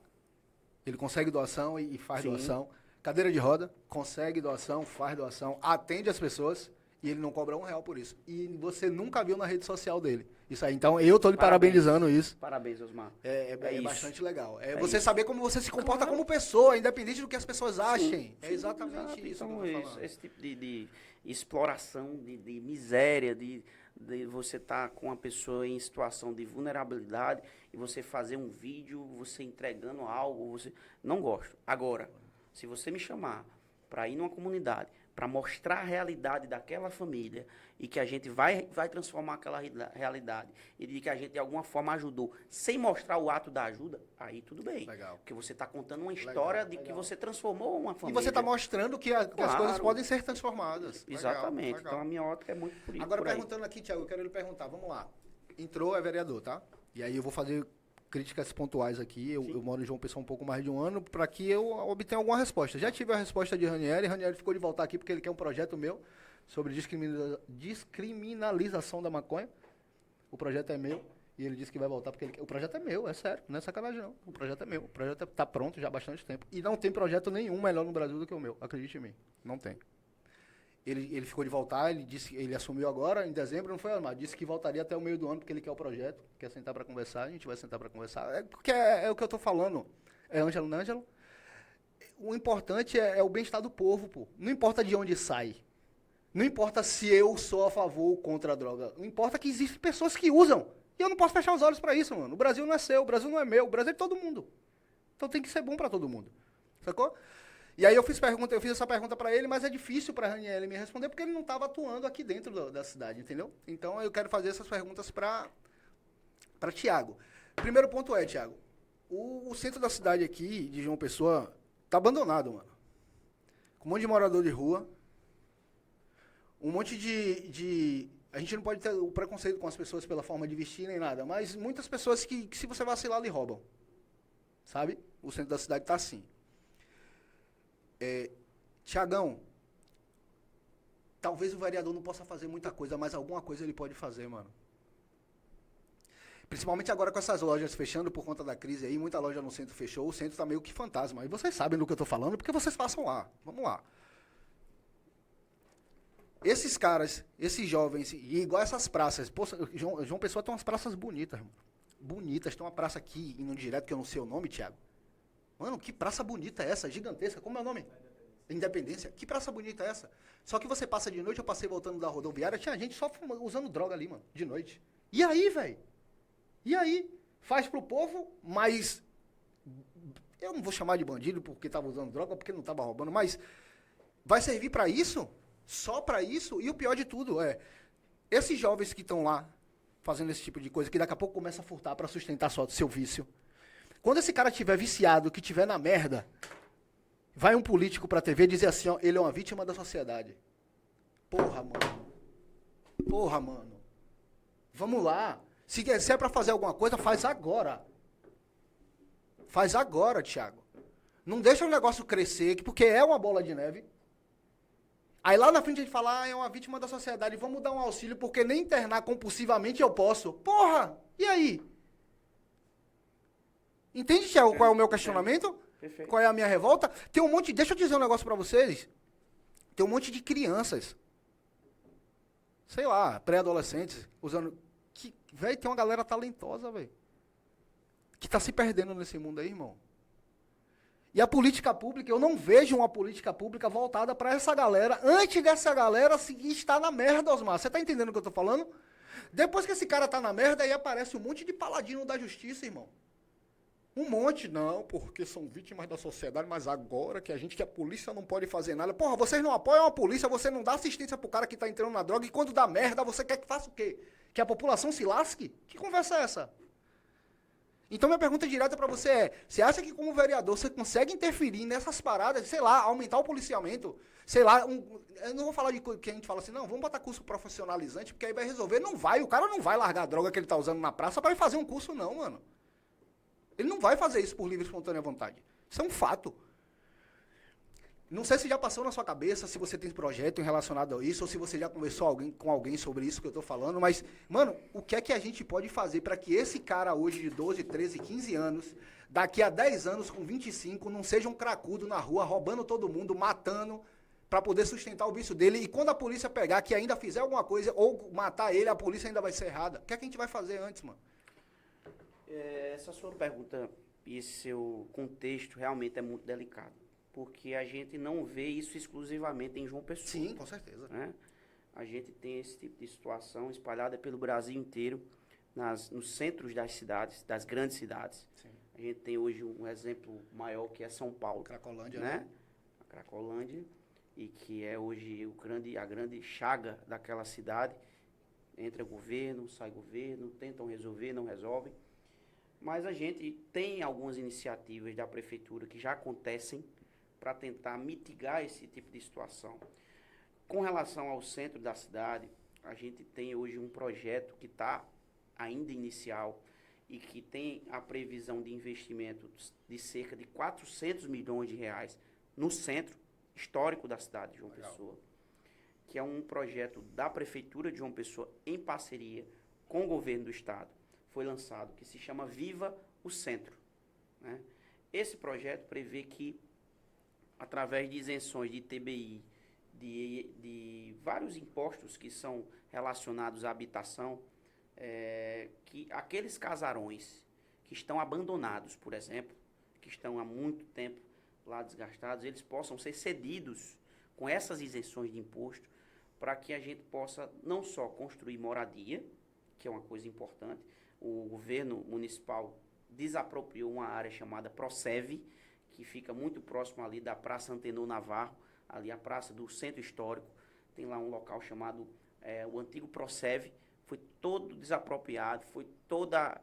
ele consegue doação e faz
Sim.
doação. Cadeira de roda, consegue doação, faz doação, atende as pessoas e ele não cobra R$1 por isso. E você nunca viu na rede social dele. Isso aí. Então eu tô lhe
Parabéns.
parabenizando isso.
Parabéns, Osmar.
É
isso.
bastante legal. É
É
você
isso.
saber como você se comporta
Claro.
como pessoa, independente do que as pessoas achem. É
Sim,
exatamente
exato.
isso
Então,
que eu tô falando.
esse tipo de exploração, de miséria, de você estar com uma pessoa em situação de vulnerabilidade e você fazer um vídeo, você entregando algo, você não gosto. Agora, se você me chamar para ir numa comunidade, para mostrar a realidade daquela família e que a gente vai transformar aquela realidade e de que a gente de alguma forma ajudou, sem mostrar o ato da ajuda, aí tudo bem.
Legal.
Porque você está contando uma história de que você transformou uma
E
família.
você está mostrando que as
Claro.
coisas podem ser transformadas. Legal,
Exatamente.
legal.
Então a minha ótica é muito por isso.
Agora,
por aí.
perguntando aqui, Thiago, eu quero lhe perguntar, vamos lá. Entrou, é vereador, tá? E aí eu vou fazer críticas pontuais aqui. Eu moro em João Pessoa um pouco mais de um ano, para que eu obtenha alguma resposta. Já tive a resposta de Ranieri. Ranieri ficou de voltar aqui porque ele quer um projeto meu sobre descriminalização da maconha. O projeto é meu. E ele disse que vai voltar porque o projeto é meu, é sério, não é sacanagem não. O projeto é meu. O projeto está pronto já há bastante tempo. E não tem projeto nenhum melhor no Brasil do que o meu. Acredite em mim. Não tem. Ele ficou de voltar, ele assumiu agora, em dezembro, não foi, Osmar? Disse que voltaria até o meio do ano, porque ele quer o projeto, quer sentar para conversar, a gente vai sentar para conversar. Porque é o que eu estou falando. É Ângelo, não é Ângelo? O importante é o bem-estar do povo, pô. Não importa de onde sai. Não importa se eu sou a favor ou contra a droga. Não importa que existem pessoas que usam. E eu não posso fechar os olhos para isso, mano. O Brasil não é seu, o Brasil não é meu, o Brasil é de todo mundo. Então tem que ser bom para todo mundo. Sacou? E aí eu fiz essa pergunta para ele, mas é difícil para Ranieri me responder porque ele não estava atuando aqui dentro da cidade, entendeu? Então eu quero fazer essas perguntas para Thiago. Primeiro ponto é, Thiago, o centro da cidade aqui, de João Pessoa, tá abandonado, mano. Com um monte de morador de rua, um monte de a gente não pode ter o preconceito com as pessoas pela forma de vestir nem nada, mas muitas pessoas que se você vacilar, lhe roubam. Sabe? O centro da cidade tá assim. Tiagão, talvez o vereador não possa fazer muita coisa, mas alguma coisa ele pode fazer, mano. Principalmente agora com essas lojas fechando por conta da crise aí, muita loja no centro fechou, o centro tá meio que fantasma. E vocês sabem do que eu tô falando, porque vocês passam lá. Vamos lá. Esses caras, esses jovens, e igual essas praças, pô, João Pessoa tem umas praças bonitas, mano. Bonitas, tem uma praça aqui, indo direto, que eu não sei o nome, Thiago. Mano, que praça bonita é essa? Gigantesca. Como é o nome? Independência. Que praça bonita é essa? Só que você passa de noite, eu passei voltando da rodoviária, tinha gente só usando droga ali, mano, de noite. E aí, velho? E aí? Faz pro povo, mas... Eu não vou chamar de bandido porque tava usando droga, porque não tava roubando, mas vai servir pra isso? Só pra isso? E o pior de tudo é, esses jovens que estão lá fazendo esse tipo de coisa, que daqui a pouco começa a furtar pra sustentar só seu vício. Quando esse cara tiver viciado, que tiver na merda, vai um político pra TV dizer assim, ó, ele é uma vítima da sociedade. Porra, mano. Porra, mano. Vamos lá. Se é pra fazer alguma coisa, faz agora. Faz agora, Thiago. Não deixa o negócio crescer, porque é uma bola de neve. Aí lá na frente a gente fala, é uma vítima da sociedade, vamos dar um auxílio, porque nem internar compulsivamente eu posso. Porra! E aí? Entende, Thiago, qual é o meu questionamento?
Perfeito.
Qual é a minha revolta? Tem um monte... Deixa eu dizer um negócio pra vocês. Tem um monte de crianças. Sei lá, pré-adolescentes, usando... Velho, tem uma galera talentosa, velho. Que tá se perdendo nesse mundo aí, irmão. E a política pública, eu não vejo uma política pública voltada para essa galera, antes dessa galera estar na merda, Osmar. Você tá entendendo o que eu tô falando? Depois que esse cara tá na merda, aí aparece um monte de paladino da justiça, irmão. Um monte, não, porque são vítimas da sociedade, mas agora que a polícia não pode fazer nada. Porra, vocês não apoiam a polícia, você não dá assistência pro cara que tá entrando na droga, e quando dá merda, você quer que faça o quê? Que a população se lasque? Que conversa é essa? Então minha pergunta direta pra você é, você acha que como vereador você consegue interferir nessas paradas, sei lá, aumentar o policiamento, sei lá, eu não vou falar de que a gente fala assim, não, vamos botar curso profissionalizante, porque aí vai resolver, não vai, o cara não vai largar a droga que ele tá usando na praça para ir fazer um curso não, mano. Ele não vai fazer isso por livre e espontânea vontade. Isso é um fato. Não sei se já passou na sua cabeça, se você tem projeto relacionado a isso, ou se você já conversou com alguém sobre isso que eu estou falando, mas, mano, o que é que a gente pode fazer para que esse cara hoje de 12, 13, 15 anos, daqui a 10 anos, com 25, não seja um cracudo na rua, roubando todo mundo, matando, para poder sustentar o vício dele, e quando a polícia pegar, que ainda fizer alguma coisa, ou matar ele, a polícia ainda vai ser errada. O que é que a gente vai fazer antes, mano?
Essa sua pergunta e esse seu contexto realmente é muito delicado, porque a gente não vê isso exclusivamente em João Pessoa.
Sim, com certeza.
Né? A gente tem esse tipo de situação espalhada pelo Brasil inteiro, nos centros das cidades, das grandes cidades.
Sim.
A gente tem hoje um exemplo maior que é São Paulo.
Cracolândia,
né? A Cracolândia, e que é hoje a grande chaga daquela cidade. Entra governo, sai governo, tentam resolver, não resolvem. Mas a gente tem algumas iniciativas da prefeitura que já acontecem para tentar mitigar esse tipo de situação. Com relação ao centro da cidade, a gente tem hoje um projeto que está ainda inicial e que tem a previsão de investimento de cerca de 400 milhões de reais no centro histórico da cidade de João Pessoa, que é um projeto da prefeitura de João Pessoa em parceria com o governo do estado. Foi lançado, que se chama Viva o Centro. Né? Esse projeto prevê que, através de isenções de ITBI, de vários impostos que são relacionados à habitação, que aqueles casarões que estão abandonados, por exemplo, que estão há muito tempo lá desgastados, eles possam ser cedidos com essas isenções de imposto, para que a gente possa não só construir moradia, que é uma coisa importante. O governo municipal desapropriou uma área chamada Procev, que fica muito próximo ali da Praça Antenor Navarro, ali a praça do Centro Histórico. Tem lá um local chamado o antigo Procev, foi todo desapropriado, foi toda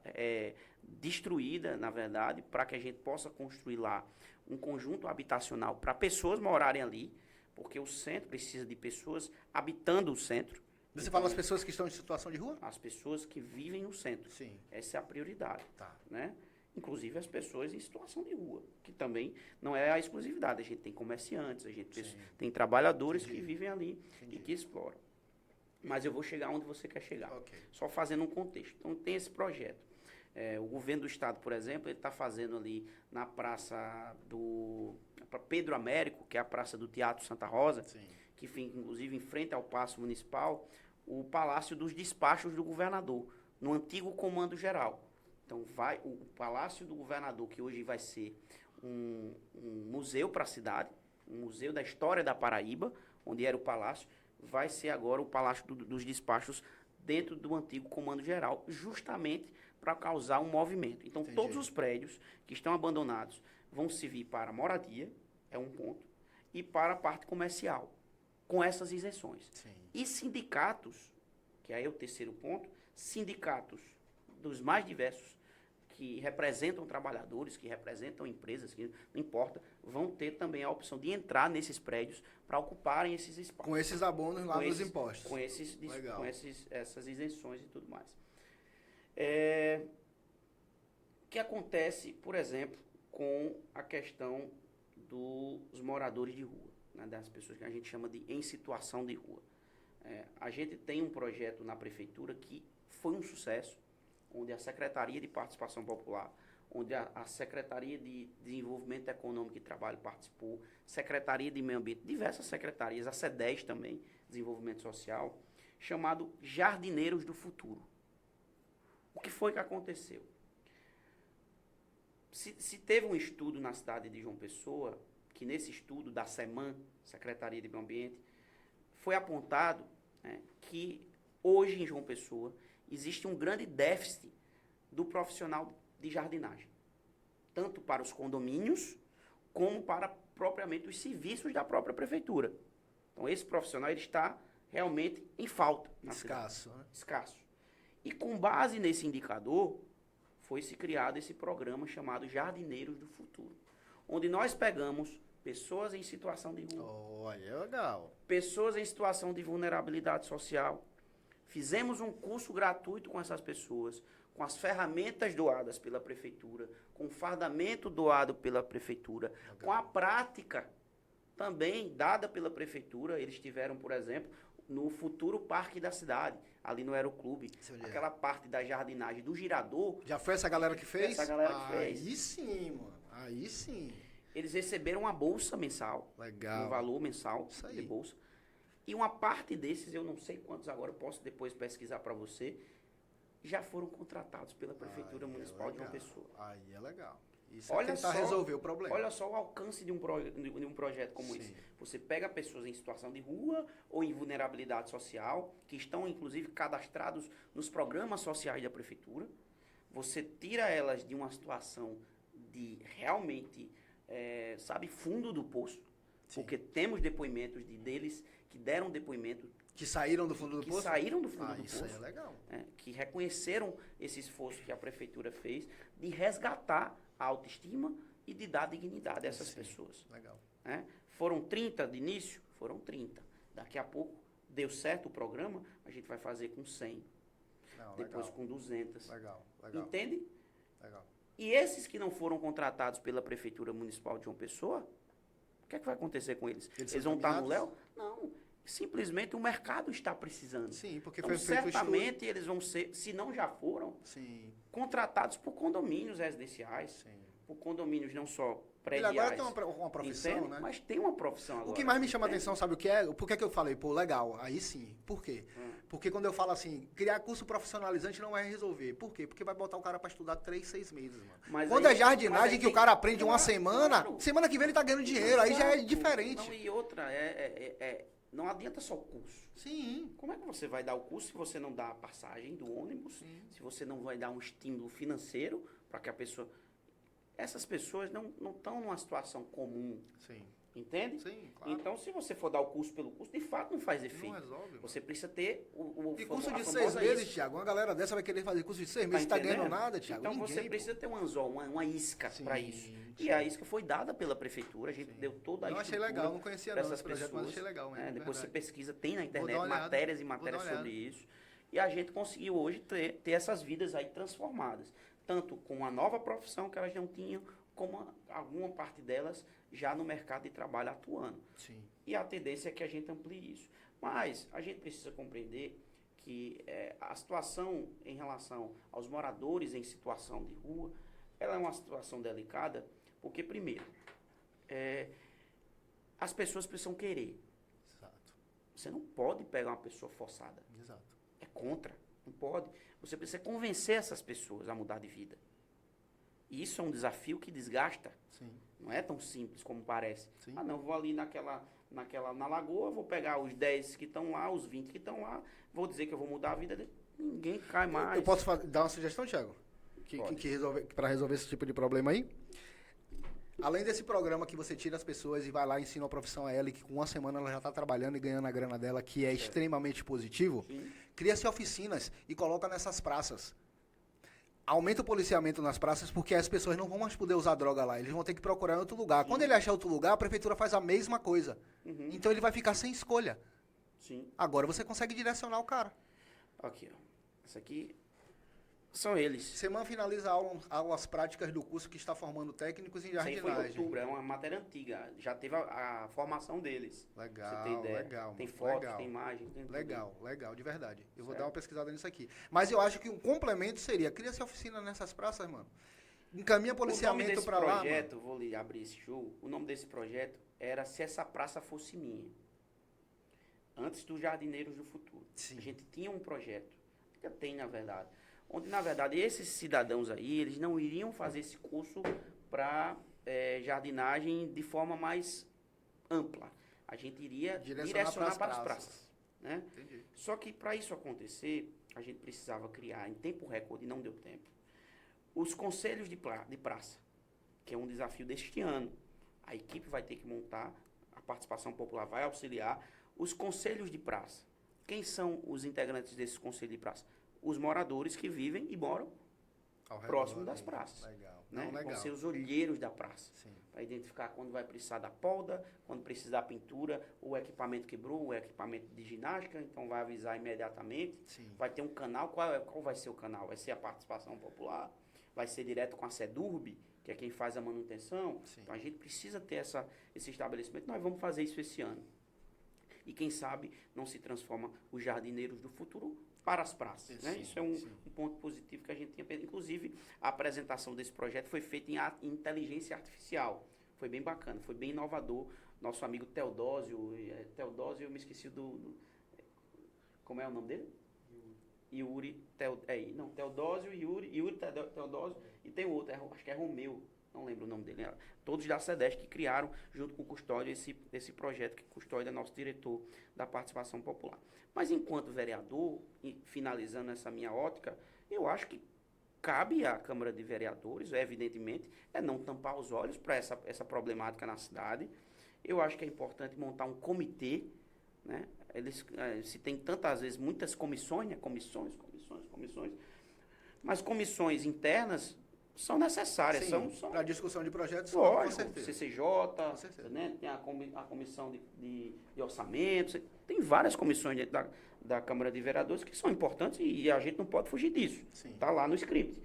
destruída, na verdade, para que a gente possa construir lá um conjunto habitacional para pessoas morarem ali, porque o centro precisa de pessoas habitando o centro.
Você fala as pessoas que estão em situação de rua?
As pessoas que vivem no centro.
Sim.
Essa é a prioridade.
Tá.
Né? Inclusive as pessoas em situação de rua, que também não é a exclusividade. A gente tem comerciantes, a gente tem trabalhadores que vivem ali e que exploram. Mas eu vou chegar onde você quer chegar.
Okay.
Só fazendo um contexto. Então tem esse projeto. O governo do estado, por exemplo, ele está fazendo ali na praça do Pedro Américo, que é a praça do Teatro Santa Rosa, que fica inclusive em frente ao Paço Municipal, o Palácio dos Despachos do Governador, no antigo Comando Geral. Então vai o Palácio do Governador, que hoje vai ser um museu para a cidade, um museu da história da Paraíba, onde era o palácio, vai ser agora o Palácio dos Despachos dentro do antigo Comando Geral, justamente para causar um movimento. Então,
Entendi.
todos os prédios que estão abandonados vão servir para moradia, é um ponto, e para a parte comercial, com essas isenções.
Sim.
E sindicatos, que aí é o terceiro ponto, sindicatos dos mais diversos, que representam trabalhadores, que representam empresas, que não importa, vão ter também a opção de entrar nesses prédios para ocuparem esses espaços.
Com esses abonos lá
Com
nos
esses-
impostos.
Com
Legal.
essas isenções e tudo mais. O que acontece, por exemplo, com a questão dos moradores de rua, né, das pessoas que a gente chama de em situação de rua. A gente tem um projeto na prefeitura que foi um sucesso, onde a Secretaria de Participação Popular, onde a Secretaria de Desenvolvimento Econômico e Trabalho participou, Secretaria de Meio Ambiente, diversas secretarias, a SEDES também, Desenvolvimento Social, chamado Jardineiros do Futuro. O que foi que aconteceu? Se teve um estudo na cidade de João Pessoa, que nesse estudo da SEMAN, Secretaria de Meio Ambiente, foi apontado, né, que hoje em João Pessoa existe um grande déficit do profissional de jardinagem, tanto para os condomínios, como para propriamente os serviços da própria prefeitura. Então, esse profissional ele está realmente em falta na cidade.
Escasso, né?
Escasso. E com base nesse indicador, foi-se criado esse programa chamado Jardineiros do Futuro, onde nós pegamos pessoas em situação de rua,
Olha, é legal.
pessoas em situação de vulnerabilidade social, fizemos um curso gratuito com essas pessoas, com as ferramentas doadas pela prefeitura, com o fardamento doado pela prefeitura, com a prática também dada pela prefeitura. Eles tiveram, por exemplo, no futuro parque da cidade, ali no Aeroclube,
Sei onde é.
aquela parte da jardinagem do girador.
Já foi essa galera que fez?
Essa galera que fez.
Aí sim, mano. Aí sim.
Eles receberam uma bolsa mensal,
Legal.
um valor mensal
Isso aí.
de bolsa. E uma parte desses, eu não sei quantos agora, eu posso depois pesquisar para você, já foram contratados pela Prefeitura
Aí é
Municipal de João
legal.
Pessoa.
Aí é legal. Isso
Olha
é tentar
só-
resolver o problema.
Olha só o alcance de um projeto como
Sim.
esse. Você pega pessoas em situação de rua ou em vulnerabilidade social, que estão inclusive cadastrados nos programas sociais da prefeitura. Você tira elas de uma situação de realmente, fundo do poço.
Sim.
Porque temos depoimentos deles que deram depoimento,
Que saíram do fundo do
que
poço?
saíram do fundo do
Isso aí é
poço,
legal.
que reconheceram esse esforço que a prefeitura fez de resgatar a autoestima e de dar dignidade a essas
Sim.
pessoas.
Legal.
Né? Foram 30 de início? Foram 30. Daqui a pouco deu certo o programa, a gente vai fazer com 100,
Não,
depois
legal.
com 200.
Legal, legal,
Entende?
legal.
E esses que não foram contratados pela Prefeitura Municipal de João Pessoa, o que é que vai acontecer com eles?
Eles
Eles
são
vão estar no
caminhados?
Léo? Não. Simplesmente o mercado está precisando.
Sim, porque
Então,
foi feito o estudo.
certamente eles vão ser, se não já foram,
Sim,
contratados por condomínios residenciais,
sim.
por condomínios não só
Ele
prediais,
agora tem uma profissão,
entende?
né?
Mas tem uma profissão agora.
O que mais me chama a
entende?
atenção, sabe o que é? Por que que eu falei, pô, legal, aí sim. Por quê? Porque quando eu falo assim, criar curso profissionalizante não vai resolver. Por quê? Porque vai botar o cara pra estudar 3, 6 meses, mano.
Mas
Quando
aí-
é jardinagem
mas aí
que o
tem-
cara aprende uma
Claro,
semana,
claro.
semana que vem ele tá ganhando dinheiro, aí já é
Exato.
diferente.
Não, e outra, não adianta só o curso.
Sim,
Como é que você vai dar o curso se você não dá a passagem do ônibus,
Sim.
se você não vai dar um estímulo financeiro para que a pessoa... Essas pessoas não estão numa situação comum,
sim,
entende?
sim, claro.
Então, se você for dar o curso pelo curso, de fato não faz
Não
efeito.
resolve, mano.
Você precisa ter
E curso
a
de 6
famosa
meses,
isca.
Thiago, uma galera dessa vai querer fazer curso de 6 meses, tá ganhando
entendendo?
nada, Thiago.
Então
Ninguém,
você
pô.
precisa ter um anzol, uma isca
Sim,
para isso.
sim.
E a isca foi dada pela prefeitura, a gente deu toda a
Eu achei
estrutura
legal, não conhecia
pra
não
essas
esse projeto, mas
pessoas.
achei legal mesmo,
Depois você
verdade.
pesquisa, tem na
dar
internet
uma olhada,
matérias e
vou dar
matérias
uma olhada.
sobre isso. E a gente conseguiu hoje ter essas vidas aí transformadas. Tanto com a nova profissão que elas não tinham, como alguma parte delas já no mercado de trabalho atuando.
Sim,
E a tendência é que a gente amplie isso. Mas a gente precisa compreender que a situação em relação aos moradores em situação de rua, ela é uma situação delicada, porque, primeiro, as pessoas precisam querer.
exato,
Você não pode pegar uma pessoa forçada.
exato.
É contra. Não pode. Você precisa convencer essas pessoas a mudar de vida. E isso é um desafio que desgasta.
Sim,
Não é tão simples como parece.
Sim.
Ah, não, vou ali na lagoa, vou pegar os 10 que estão lá, os 20 que estão lá, vou dizer que eu vou mudar a vida dele. Ninguém cai mais.
Eu posso dar uma sugestão, Thiago? Para resolver esse tipo de problema aí? Além desse programa que você tira as pessoas e vai lá e ensina a profissão a ela, e que com uma semana ela já está trabalhando e ganhando a grana dela, que é extremamente positivo, cria-se oficinas e coloca nessas praças. Aumenta o policiamento nas praças, porque as pessoas não vão mais poder usar droga lá, eles vão ter que procurar em outro lugar. Quando ele achar outro lugar, a prefeitura faz a mesma coisa. Então ele vai ficar sem escolha.
Sim.
Agora você consegue direcionar o cara.
Aqui, ó. Essa aqui são eles.
Semana finaliza aulas práticas do curso que está formando técnicos em
Isso aí foi em
jardinagem.
outubro, é uma matéria antiga. Já teve a formação deles.
Legal,
Você tem ideia.
legal.
Tem foto,
legal.
tem imagem, tem tudo.
Legal, de verdade. Eu vou
Certo.
dar uma pesquisada nisso aqui. Mas eu acho que um complemento seria, cria-se oficina nessas praças, mano. Encaminha policiamento pra lá,
O nome
mano.
desse projeto, vou lhe abrir esse show, o nome desse projeto era Se Essa Praça Fosse Minha. Antes dos Jardineiros do Futuro.
Sim.
A gente tinha um projeto, ainda tem na verdade, onde na verdade esses cidadãos aí, eles não iriam fazer esse curso para jardinagem de forma mais ampla. A gente iria direcionar para as praças. Né?
Entendi.
Só que para isso acontecer, a gente precisava criar em tempo recorde, e não deu tempo, os conselhos de praça, que é um desafio deste ano. A equipe vai ter que montar, a participação popular vai auxiliar, os conselhos de praça. Quem são os integrantes desses conselhos de praça? Os moradores que vivem e moram próximo das praças.
Legal.
Né?
Não, legal.
Vão ser os olheiros da praça.
Sim.
Para identificar quando vai precisar da polda, quando precisar da pintura, o equipamento quebrou, o equipamento de ginástica, então vai avisar imediatamente.
Sim.
Vai ter um canal, qual vai ser o canal? Vai ser a participação popular? Vai ser direto com a SEDURB, que é quem faz a manutenção?
Sim.
Então a gente precisa ter esse estabelecimento, nós vamos fazer isso esse ano. E quem sabe não se transforma os jardineiros do futuro para as praças. Né?
Sim,
isso é um ponto positivo que a gente tinha. Inclusive, a apresentação desse projeto foi feita em inteligência artificial. Foi bem bacana, foi bem inovador. Nosso amigo Teodósio, eu me esqueci como é o nome dele? Yuri, Teodósio, Yuri Teodósio, e tem outro, acho que é Romeu, não lembro o nome dele, todos da SEDESC que criaram, junto com o Custódio, esse projeto que Custódio é nosso diretor da participação popular. Mas enquanto vereador, e finalizando essa minha ótica, eu acho que cabe à Câmara de Vereadores, evidentemente, não tampar os olhos para essa problemática na cidade. Eu acho que é importante montar um comitê, né? Se tem tantas vezes muitas comissões, né? Comissões, mas comissões internas são necessárias.
Sim,
são
para discussão de projetos,
lógico,
com certeza.
CCJ, né? Tem a comissão de orçamento, tem várias comissões dentro da Câmara de Vereadores que são importantes e a gente não pode fugir disso. Está lá no script.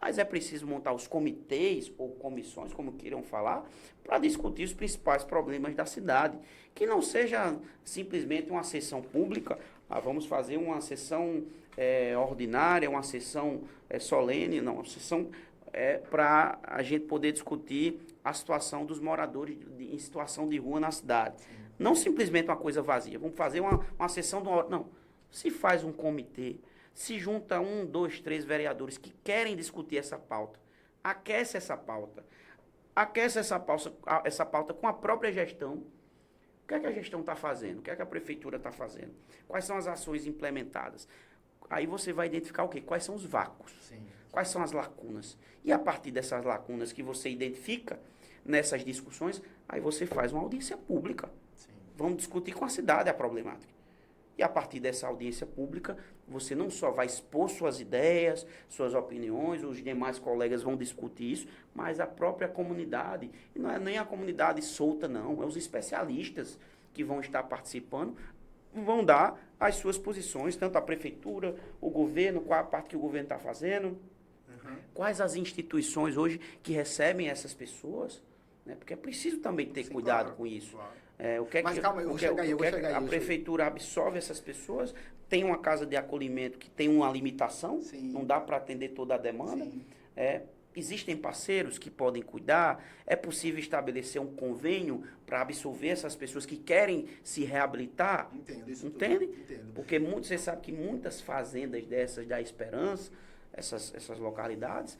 Mas é preciso montar os comitês ou comissões, como queiram falar, para discutir os principais problemas da cidade. Que não seja simplesmente uma sessão pública, vamos fazer uma sessão ordinária, uma sessão solene, não, uma sessão para a gente poder discutir a situação dos moradores em situação de rua na cidade. Não simplesmente uma coisa vazia, vamos fazer uma sessão de uma hora. Não, se faz um comitê, se junta 1, 2, 3 vereadores que querem discutir essa pauta, aquece essa pauta com a própria gestão. O que é que a gestão está fazendo? O que é que a prefeitura está fazendo? Quais são as ações implementadas? Aí você vai identificar o quê? Quais são os vácuos?
Sim.
Quais são as lacunas? E a partir dessas lacunas que você identifica nessas discussões, aí você faz uma audiência pública.
Sim.
Vamos discutir com a cidade a problemática. E a partir dessa audiência pública, você não só vai expor suas ideias, suas opiniões, os demais colegas vão discutir isso, mas a própria comunidade. E não é nem a comunidade solta, não. É os especialistas que vão estar participando, vão dar as suas posições, tanto a prefeitura, o governo, qual a parte que o governo está fazendo, quais as instituições hoje que recebem essas pessoas, né? Porque é preciso também ter cuidado com isso.
Claro.
Mas calma, eu vou chegar aí. A prefeitura absorve essas pessoas, tem uma casa de acolhimento que tem uma limitação, não dá para atender toda a demanda. Existem parceiros que podem cuidar, é possível estabelecer um convênio para absorver essas pessoas que querem se reabilitar.
Entendo isso.
Entende?
Entendo.
Porque você sabe que muitas fazendas dessas da Esperança, essas localidades,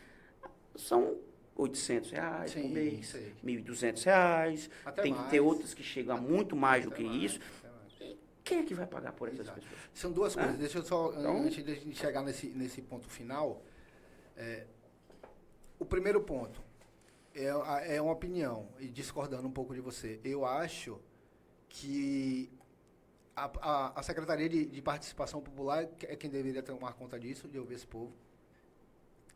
são R$ 800
Sim,
por mês,
sei.
R$ 1.200,
Até
tem que ter
mais.
outras que chegam a muito mais do
Até
que
mais,
isso.
até mais.
E quem é que vai pagar por essas
Exato.
pessoas?
São duas coisas.
Né?
Deixa eu só,
Então,
antes de a gente chegar nesse ponto final, o primeiro ponto é uma opinião, e discordando um pouco de você. Eu acho que a Secretaria de Participação Popular é quem deveria tomar conta disso, de ouvir esse povo.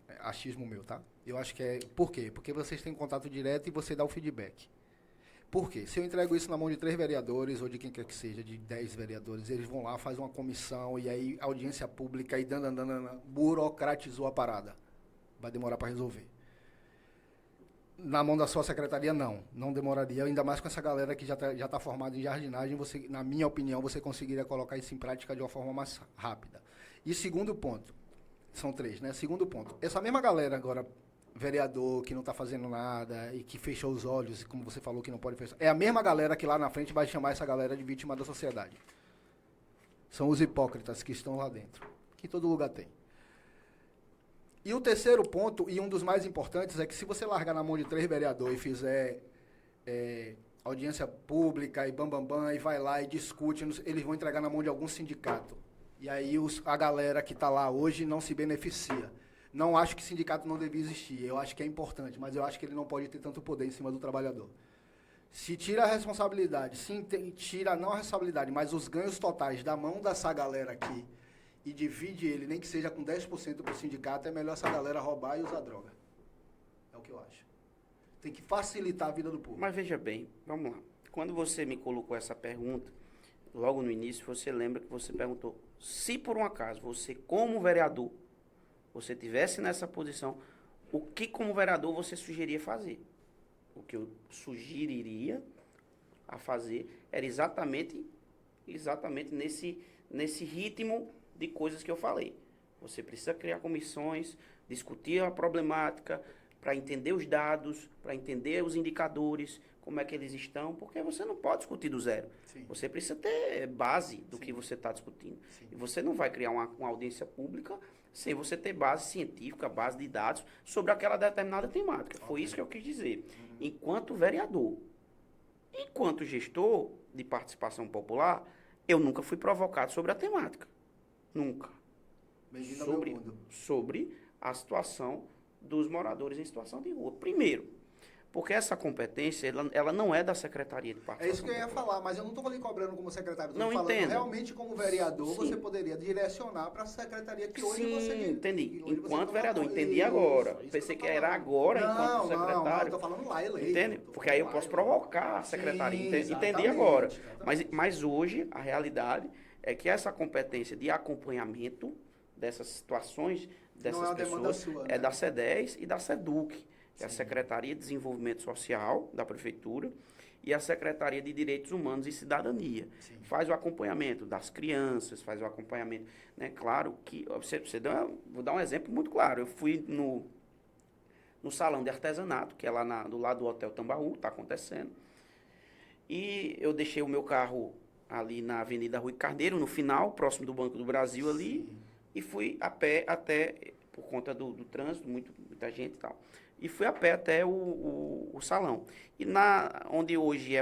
É achismo meu, tá? Eu acho que é... Por quê? Porque vocês têm contato direto e você dá o feedback. Por quê? Se eu entrego isso na mão de 3 vereadores, ou de quem quer que seja, de 10 vereadores, eles vão lá, fazem uma comissão, e aí audiência pública, e burocratizou a parada. Vai demorar para resolver. Na mão da sua secretaria, não demoraria, ainda mais com essa galera que já tá formada em jardinagem, você, na minha opinião, você conseguiria colocar isso em prática de uma forma mais rápida. E segundo ponto, são 3, né? Segundo ponto, essa mesma galera agora, vereador que não está fazendo nada e que fechou os olhos, como você falou que não pode fechar, é a mesma galera que lá na frente vai chamar essa galera de vítima da sociedade. São os hipócritas que estão lá dentro, que todo lugar tem. E o terceiro ponto, e um dos mais importantes, é que se você largar na mão de 3 vereadores e fizer audiência pública e bambambam, e vai lá e discute, eles vão entregar na mão de algum sindicato. E aí a galera que está lá hoje não se beneficia. Não acho que sindicato não devia existir, eu acho que é importante, mas eu acho que ele não pode ter tanto poder em cima do trabalhador. Se tira a responsabilidade, tira não a responsabilidade, mas os ganhos totais da mão dessa galera aqui, e divide ele, nem que seja com 10% para o sindicato, é melhor essa galera roubar e usar droga. É o que eu acho. Tem que facilitar a vida do povo.
mas veja bem, vamos lá. Quando você me colocou essa pergunta, logo no início, você lembra que você perguntou, se por um acaso você, como vereador, você tivesse nessa posição, o que como vereador você sugeriria fazer? O que eu sugeriria a fazer era exatamente nesse ritmo de coisas que eu falei. Você precisa criar comissões, discutir a problemática, para entender os dados, para entender os indicadores, como é que eles estão, porque você não pode discutir do zero.
Sim.
Você precisa ter base do
Sim.
que você está discutindo.
Sim.
E você não vai criar uma audiência pública sem você ter base científica, base de dados sobre aquela determinada temática. Foi isso que eu quis dizer. Enquanto vereador, enquanto gestor de participação popular, eu nunca fui provocado sobre a temática. Nunca.
Bem-vindo ao meu mundo.
Sobre a situação dos moradores em situação de rua. Primeiro, porque essa competência, ela não é da Secretaria de Participação
É isso que eu ia
Popular.
falar, mas eu não estou ali cobrando como secretário, estou
Não,
falando
entendo.
realmente como vereador,
Sim.
você poderia direcionar para a secretaria que hoje
Sim,
você...
entendi.
que hoje você
Enquanto
toma
vereador,
conta.
entendi
Isso,
agora.
isso
Pensei
eu
que
tô
era
falando.
agora, enquanto
Não,
secretário.
estou falando lá, eleito.
Entende?
Tô
Porque aí eu
falando lá,
posso
eleito.
provocar a secretaria.
Sim,
Entendi
exatamente,
agora.
exatamente.
Mas hoje, a realidade é que essa competência de acompanhamento dessas situações, dessas
Não é uma demanda
pessoas,
sua,
é
né?
da SEDES e da SEDUC, que é a
Sim.
Secretaria de Desenvolvimento Social da Prefeitura e a Secretaria de Direitos Humanos e Cidadania.
Sim.
Faz o acompanhamento das crianças, faz o acompanhamento, né? Claro que, vou dar um exemplo muito claro, eu fui no salão de artesanato, que é lá do lado do Hotel Tambaú, está acontecendo, e eu deixei o meu carro ali na Avenida Rui Carneiro, no final, próximo do Banco do Brasil ali,
Sim.
e fui a pé até, por conta do trânsito, muita gente e tal, e fui a pé até o salão. E onde hoje é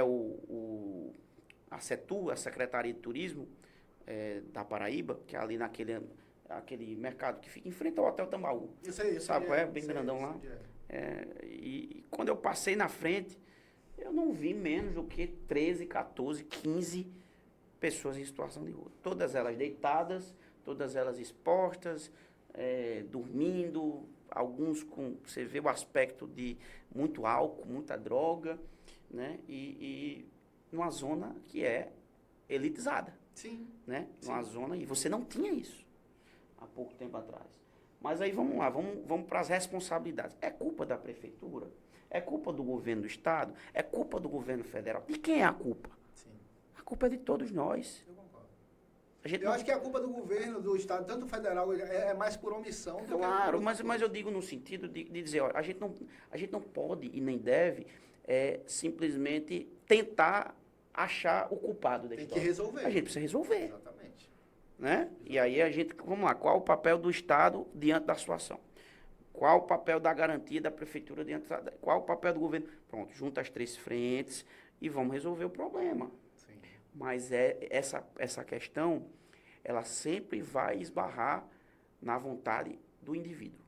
a CETU, a Secretaria de Turismo da Paraíba, que é ali aquele mercado que fica em frente ao Hotel Tambaú.
Isso aí,
Sabe qual é? Bem grandão lá.
Isso aí.
E quando eu passei na frente, eu não vi menos do que 13, 14, 15 pessoas em situação de rua. Todas elas deitadas, todas elas expostas, dormindo, alguns com, você vê o aspecto de muito álcool, muita droga, né? E numa zona que é elitizada,
Sim.
né?
Sim.
Numa zona, e você não tinha isso há pouco tempo atrás. Mas aí vamos lá, vamos para as responsabilidades. É culpa da prefeitura? É culpa do governo do estado? É culpa do governo federal? De quem é a culpa?
Sim.
A culpa é de todos nós.
Eu concordo.
A gente
Eu acho que a culpa do governo, do estado, tanto federal, é mais por omissão. do que
Claro,
por
mas eu digo no sentido de dizer, olha, a gente não pode e nem deve simplesmente tentar achar o culpado da
Tem que
história.
resolver.
A gente precisa resolver,
Exatamente.
né? E aí vamos lá, qual o papel do Estado diante da situação? Qual o papel da garantia da prefeitura de entrada? Qual o papel do governo? Pronto, junta as três frentes e vamos resolver o problema.
Sim.
Mas essa questão, ela sempre vai esbarrar na vontade do indivíduo.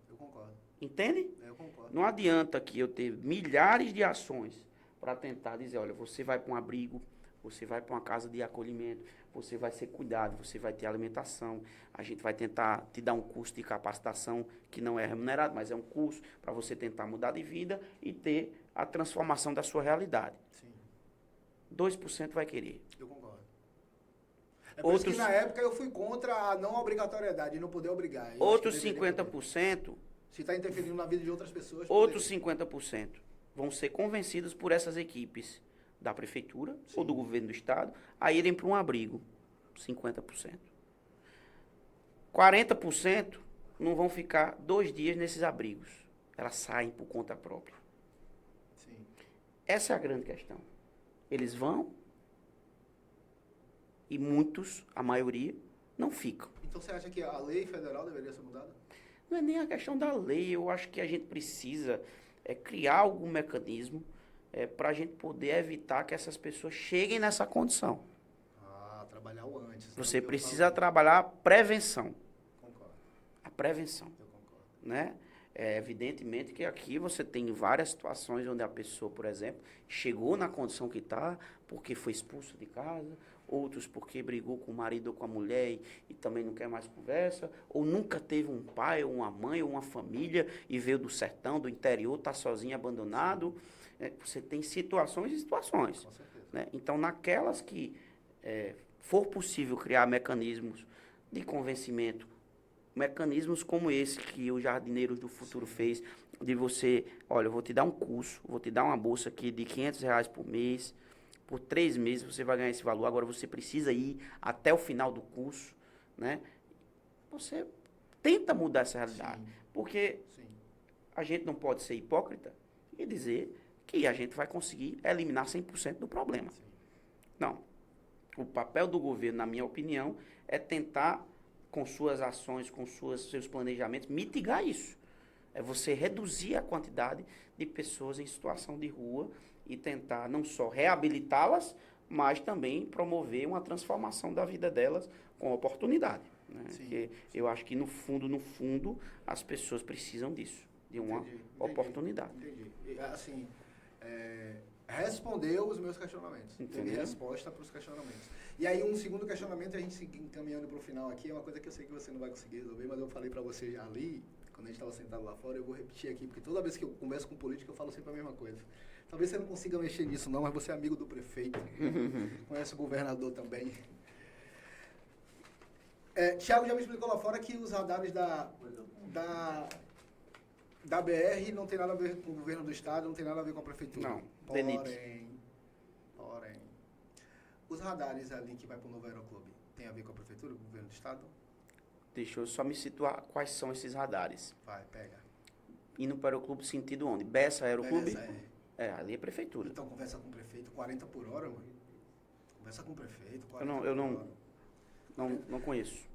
Eu concordo.
Entende?
Eu concordo.
Não adianta que eu ter milhares de ações para tentar dizer, olha, você vai para um abrigo, você vai para uma casa de acolhimento, você vai ser cuidado, você vai ter alimentação, a gente vai tentar te dar um curso de capacitação que não é remunerado, mas é um curso para você tentar mudar de vida e ter a transformação da sua realidade.
Sim.
2% vai querer.
Eu concordo. É por isso que na época eu fui contra a não obrigatoriedade, não poder obrigar.
Outros 50%,
se está interferindo na vida de outras pessoas.
outros 50% vão ser convencidos por essas equipes da prefeitura ou do governo do estado a irem para um abrigo. 50%. 40% não vão ficar 2 dias nesses abrigos. Elas saem por conta própria.
Sim.
Essa é a grande questão. Eles vão e muitos, a maioria, não ficam.
Então você acha que a lei federal deveria ser mudada?
Não é nem a questão da lei. Eu acho que a gente precisa criar algum mecanismo para a gente poder evitar que essas pessoas cheguem nessa condição.
Trabalhar o antes.
Você precisa trabalhar a prevenção.
Concordo.
A prevenção.
Eu concordo.
Né? Evidentemente que aqui você tem várias situações onde a pessoa, por exemplo, chegou na condição que está porque foi expulso de casa, outros porque brigou com o marido ou com a mulher e também não quer mais conversa, ou nunca teve um pai, ou uma mãe, ou uma família e veio do sertão, do interior, está sozinho, abandonado. Você tem situações e situações.
Com certeza.
Né? Então, naquelas que for possível criar mecanismos de convencimento, mecanismos como esse que o Jardineiros do Futuro fez, de você, olha, eu vou te dar um curso, vou te dar uma bolsa aqui de R$ 500 por mês, por 3 meses você vai ganhar esse valor, agora você precisa ir até o final do curso, né? Você tenta mudar essa realidade, porque a gente não pode ser hipócrita e dizer que a gente vai conseguir eliminar 100% do problema.
Sim.
Não. O papel do governo, na minha opinião, é tentar, com suas ações, com seus planejamentos, mitigar isso. É você reduzir a quantidade de pessoas em situação de rua e tentar não só reabilitá-las, mas também promover uma transformação da vida delas com oportunidade. Né? Porque eu acho que, no fundo, as pessoas precisam disso, de uma oportunidade.
Entendi. Assim, respondeu os meus questionamentos. Teve resposta para os questionamentos. E aí, um segundo questionamento, a gente se encaminhando para o final aqui, é uma coisa que eu sei que você não vai conseguir resolver, mas eu falei para você já ali, quando a gente estava sentado lá fora, eu vou repetir aqui, porque toda vez que eu converso com política, eu falo sempre a mesma coisa. Talvez você não consiga mexer nisso não, mas você é amigo do prefeito, conhece o governador também. Thiago já me explicou lá fora que os radares da BR não tem nada a ver com o governo do estado, não tem nada a ver com a prefeitura.
Não,
porém, os radares ali que vai para o novo aeroclube, tem a ver com a prefeitura, com o governo do estado?
Deixa eu só me situar quais são esses radares.
Vai, pega.
Indo para o aeroclube sentido onde? Bessa Aeroclube?
Bessa,
ali é prefeitura.
Então conversa com o prefeito 40 por hora, mano. Conversa com o prefeito 40
Eu
por hora.
não conheço.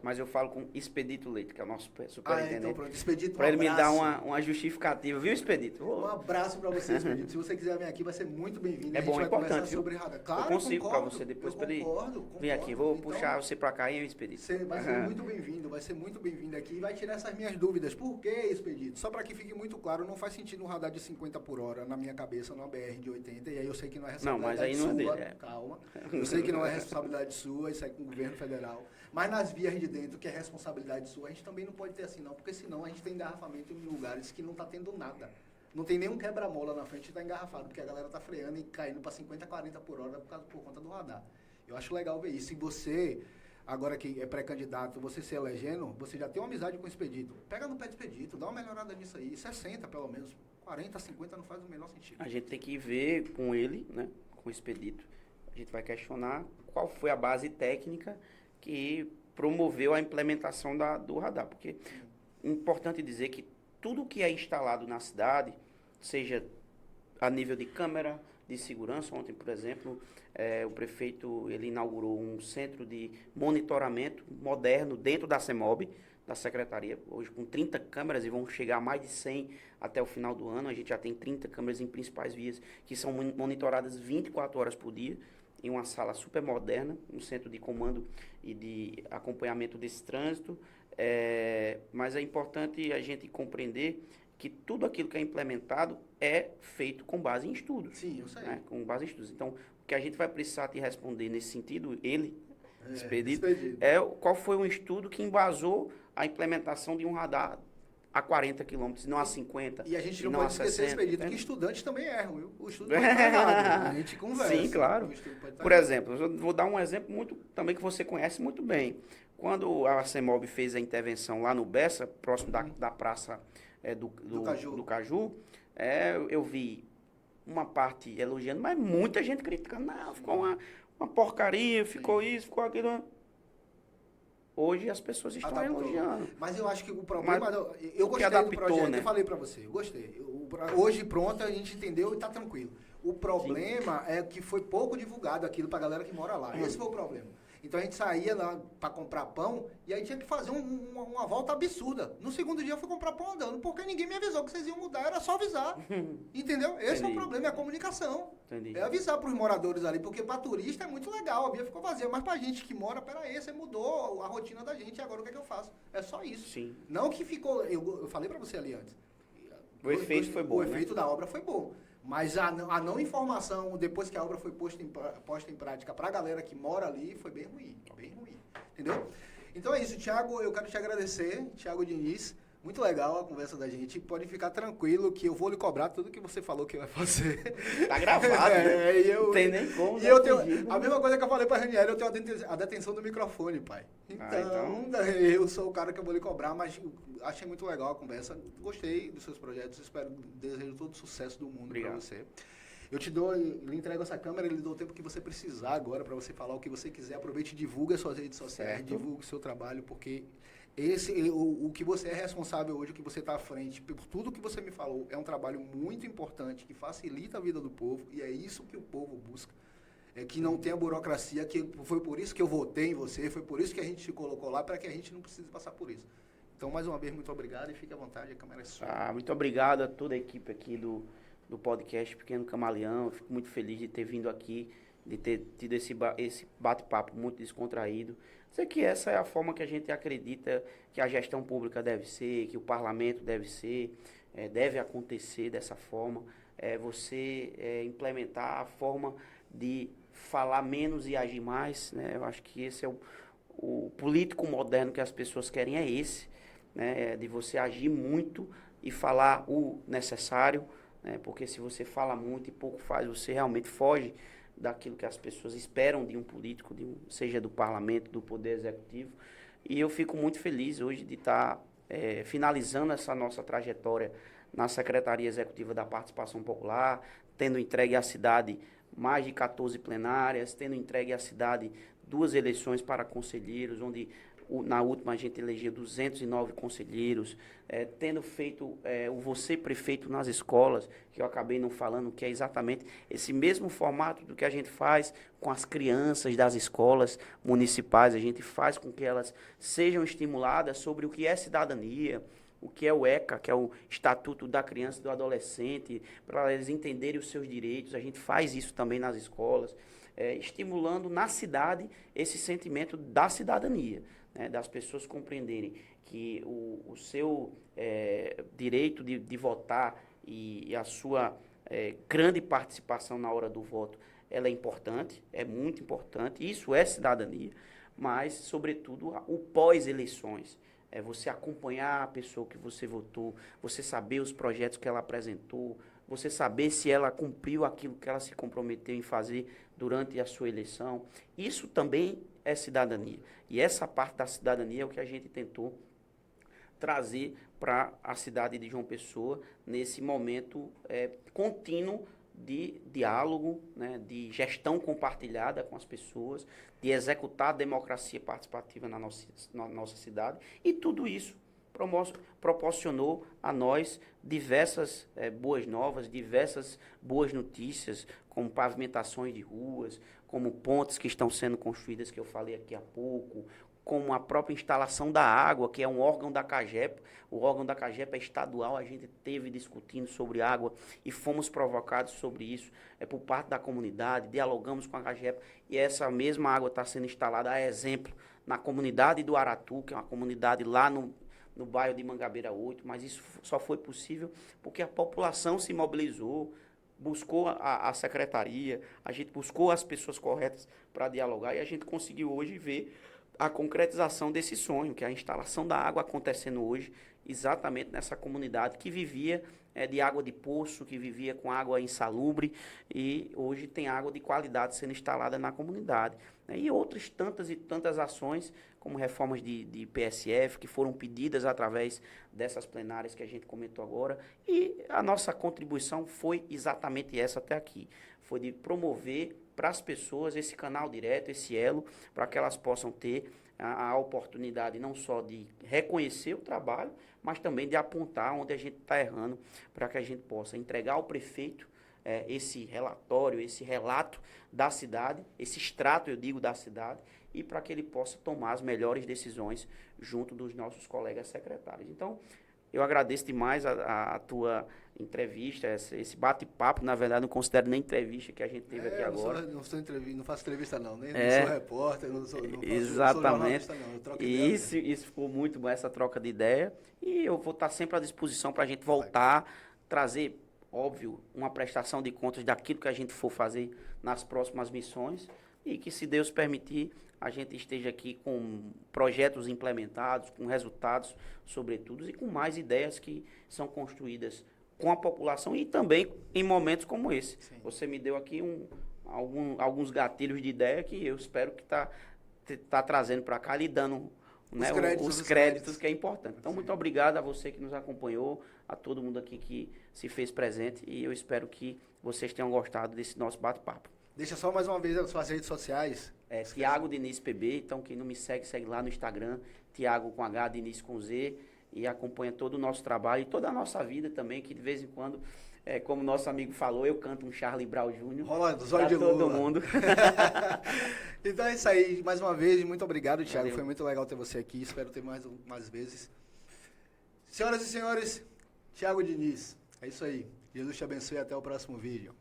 Mas eu falo com Expedito Leite, que é o nosso superintendente.
Então pronto, Expedito,
para ele me dar uma justificativa, viu, Expedito?
Um abraço para você, Expedito. Se você quiser vir aqui, vai ser muito bem-vindo.
É bom, é importante.
Sobre radar. Claro,
eu consigo para você depois para ele vir aqui. Vou puxar você para cá e eu, Expedito.
Você vai ser muito bem-vindo aqui e vai tirar essas minhas dúvidas. Por que, Expedito? Só para que fique muito claro, não faz sentido um radar de 50 por hora na minha cabeça, numa BR de 80, e aí eu sei que não é responsabilidade sua. Não, mas aí não é dele. Calma. Eu sei que não é responsabilidade sua, isso é com o governo federal. Mas nas vias de dentro, que é responsabilidade sua, a gente também não pode ter assim não, porque senão a gente tem engarrafamento em lugares que não está tendo nada. Não tem nenhum quebra-mola na frente e está engarrafado, porque a galera está freando e caindo para 50, 40 por hora por conta do radar. Eu acho legal ver isso. E você, agora que é pré-candidato, você se elegendo, você já tem uma amizade com o Expedito. Pega no pé de Expedito, dá uma melhorada nisso aí. 60 pelo menos, 40, 50 não faz o menor sentido.
A gente tem que ver com ele, né, com o Expedito. A gente vai questionar qual foi a base técnica que promoveu a implementação do radar. Porque é importante dizer que tudo que é instalado na cidade, seja a nível de câmera, de segurança, ontem, por exemplo, o prefeito ele inaugurou um centro de monitoramento moderno dentro da CEMOB, da secretaria, hoje com 30 câmeras e vão chegar a mais de 100 até o final do ano. A gente já tem 30 câmeras em principais vias que são monitoradas 24 horas por dia, em uma sala super moderna, um centro de comando e de acompanhamento desse trânsito. Mas é importante a gente compreender que tudo aquilo que é implementado é feito com base em estudos.
Sim, eu sei.
Né? Com base em estudos. Então, o que a gente vai precisar te responder nesse sentido, Expedito, qual foi um estudo que embasou a implementação de um radar a 40 km, não a 50.
E a gente
e
não
a
pode esquecer,
60,
Expedito, que estudantes também erram, viu? O estudo pode estar errado, a gente conversa.
Sim, claro. Por exemplo, eu vou dar um exemplo muito também que você conhece muito bem. Quando a CEMOB fez a intervenção lá no Bessa, próximo da praça do Caju, eu vi uma parte elogiando, mas muita gente criticando. Não, ficou uma porcaria, ficou isso, ficou aquilo. Hoje as pessoas estão elogiando.
Mas eu acho que o problema... eu gostei
adaptou,
do projeto,
né?
Eu falei pra você, eu gostei. Hoje pronto, a gente entendeu e tá tranquilo. O problema é que foi pouco divulgado aquilo pra galera que mora lá. Esse foi o problema. Então a gente saía lá pra comprar pão e aí tinha que fazer uma volta absurda. No segundo dia eu fui comprar pão andando, porque ninguém me avisou que vocês iam mudar, era só avisar. Entendeu? Esse é o problema, é a comunicação.
Entendi.
É avisar pros moradores ali, porque pra turista é muito legal, a via ficou vazia, mas pra gente que mora, peraí, você mudou a rotina da gente, agora o que é que eu faço? É só isso.
Sim.
Não que ficou, eu falei pra você ali antes.
O efeito foi bom,
O efeito da obra foi bom. Mas a não informação, depois que a obra foi posta em prática para a galera que mora ali, foi bem ruim. Bem ruim. Entendeu? Então é isso, Thiago. Eu quero te agradecer, Thiago Diniz. Muito legal a conversa da gente. Pode ficar tranquilo que eu vou lhe cobrar tudo que você falou que vai fazer.
Tá gravado, né?
Não
tem nem como.
E eu tenho, a mesma coisa que eu falei pra Raniel, eu tenho a detenção do microfone, pai. Então, eu sou o cara que eu vou lhe cobrar, mas achei muito legal a conversa. Gostei dos seus projetos, desejo todo o sucesso do mundo para você. Eu lhe entrego essa câmera, lhe dou o tempo que você precisar agora para você falar o que você quiser. Aproveite e divulgue as suas redes sociais, divulgue o seu trabalho, porque o que você é responsável hoje, o que você está à frente, por tudo que você me falou, é um trabalho muito importante, que facilita a vida do povo, e é isso que o povo busca. É que não tenha burocracia, que foi por isso que eu votei em você, foi por isso que a gente te colocou lá, para que a gente não precise passar por isso. Então, mais uma vez, muito obrigado e fique à vontade, a câmera é sua.
Muito obrigado a toda a equipe aqui do podcast Pequeno Camaleão. Eu fico muito feliz de ter vindo aqui, de ter tido esse bate-papo muito descontraído. Sei que essa é a forma que a gente acredita que a gestão pública deve ser, que o parlamento deve ser, deve acontecer dessa forma. Você implementar a forma de falar menos e agir mais, né? Eu acho que esse é o político moderno que as pessoas querem, é esse, né? De você agir muito e falar o necessário, né? Porque se você fala muito e pouco faz, você realmente foge daquilo que as pessoas esperam de um político, seja do parlamento, do poder executivo. E eu fico muito feliz hoje de estar finalizando essa nossa trajetória na Secretaria Executiva da Participação Popular, tendo entregue à cidade mais de 14 plenárias, tendo entregue à cidade 2 eleições para conselheiros, onde na última a gente elegeu 209 conselheiros, tendo feito o Você Prefeito nas escolas, que eu acabei não falando, que é exatamente esse mesmo formato do que a gente faz com as crianças das escolas municipais. A gente faz com que elas sejam estimuladas sobre o que é cidadania, o que é o ECA, que é o Estatuto da Criança e do Adolescente, para eles entenderem os seus direitos. A gente faz isso também nas escolas, estimulando na cidade esse sentimento da cidadania, né, das pessoas compreenderem que o seu direito de votar e a sua grande participação na hora do voto, ela é importante, é muito importante, isso é cidadania, mas, sobretudo, o pós-eleições. Você acompanhar a pessoa que você votou, você saber os projetos que ela apresentou, você saber se ela cumpriu aquilo que ela se comprometeu em fazer durante a sua eleição. Isso também é cidadania. E essa parte da cidadania é o que a gente tentou trazer para a cidade de João Pessoa nesse momento contínuo de diálogo, né, de gestão compartilhada com as pessoas, de executar a democracia participativa na nossa cidade. E tudo isso proporcionou a nós diversas boas novas, diversas boas notícias, como pavimentações de ruas, como pontes que estão sendo construídas, que eu falei aqui há pouco, como a própria instalação da água, que é um órgão da CAGEP. O órgão da CAGEP é estadual, a gente teve discutindo sobre água e fomos provocados sobre isso por parte da comunidade, dialogamos com a CAGEP e essa mesma água está sendo instalada, a exemplo, na comunidade do Aratu, que é uma comunidade lá no bairro de Mangabeira 8, mas isso só foi possível porque a população se mobilizou, buscou a secretaria, a gente buscou as pessoas corretas para dialogar e a gente conseguiu hoje ver a concretização desse sonho, que é a instalação da água acontecendo hoje, exatamente nessa comunidade que vivia de água de poço, que vivia com água insalubre, e hoje tem água de qualidade sendo instalada na comunidade. E outras tantas e tantas ações, como reformas de PSF, que foram pedidas através dessas plenárias que a gente comentou agora, e a nossa contribuição foi exatamente essa até aqui, foi de promover para as pessoas esse canal direto, esse elo, para que elas possam ter a oportunidade não só de reconhecer o trabalho, mas também de apontar onde a gente está errando, para que a gente possa entregar ao prefeito esse relatório, esse relato da cidade, esse extrato, eu digo, da cidade, e para que ele possa tomar as melhores decisões junto dos nossos colegas secretários. Então, eu agradeço demais a tua entrevista, esse bate-papo, na verdade, não considero nem entrevista que a gente teve aqui agora.
Não faço entrevista não, nem
É,
sou repórter, não sou
exatamente.
jornalista não, eu troco
E
ideia.
isso ficou muito bom, essa troca de ideia, e eu vou estar sempre à disposição para a gente voltar, trazer, óbvio, uma prestação de contas daquilo que a gente for fazer nas próximas missões, e que, se Deus permitir, a gente esteja aqui com projetos implementados, com resultados, sobretudo, e com mais ideias que são construídas com a população e também em momentos como esse.
Sim.
Você me deu aqui alguns gatilhos de ideia que eu espero que tá trazendo para cá, lhe dando os créditos, que é importante. Então, muito obrigado a você que nos acompanhou, a todo mundo aqui que se fez presente, e eu espero que vocês tenham gostado desse nosso bate-papo.
Deixa só mais uma vez as suas redes sociais.
Tiago Diniz PB, então quem não me segue, segue lá no Instagram, Tiago com H, Diniz com Z, e acompanha todo o nosso trabalho e toda a nossa vida também, que de vez em quando, como nosso amigo falou, eu canto um Charlie Brown Jr.
Rola dos
pra
olhos de
todo
Lula.
mundo.
Então é isso aí, mais uma vez, muito obrigado, Thiago,
Valeu.
foi muito legal ter você aqui, espero ter mais vezes. Senhoras e senhores, Thiago Diniz, é isso aí, Jesus te abençoe e até o próximo vídeo.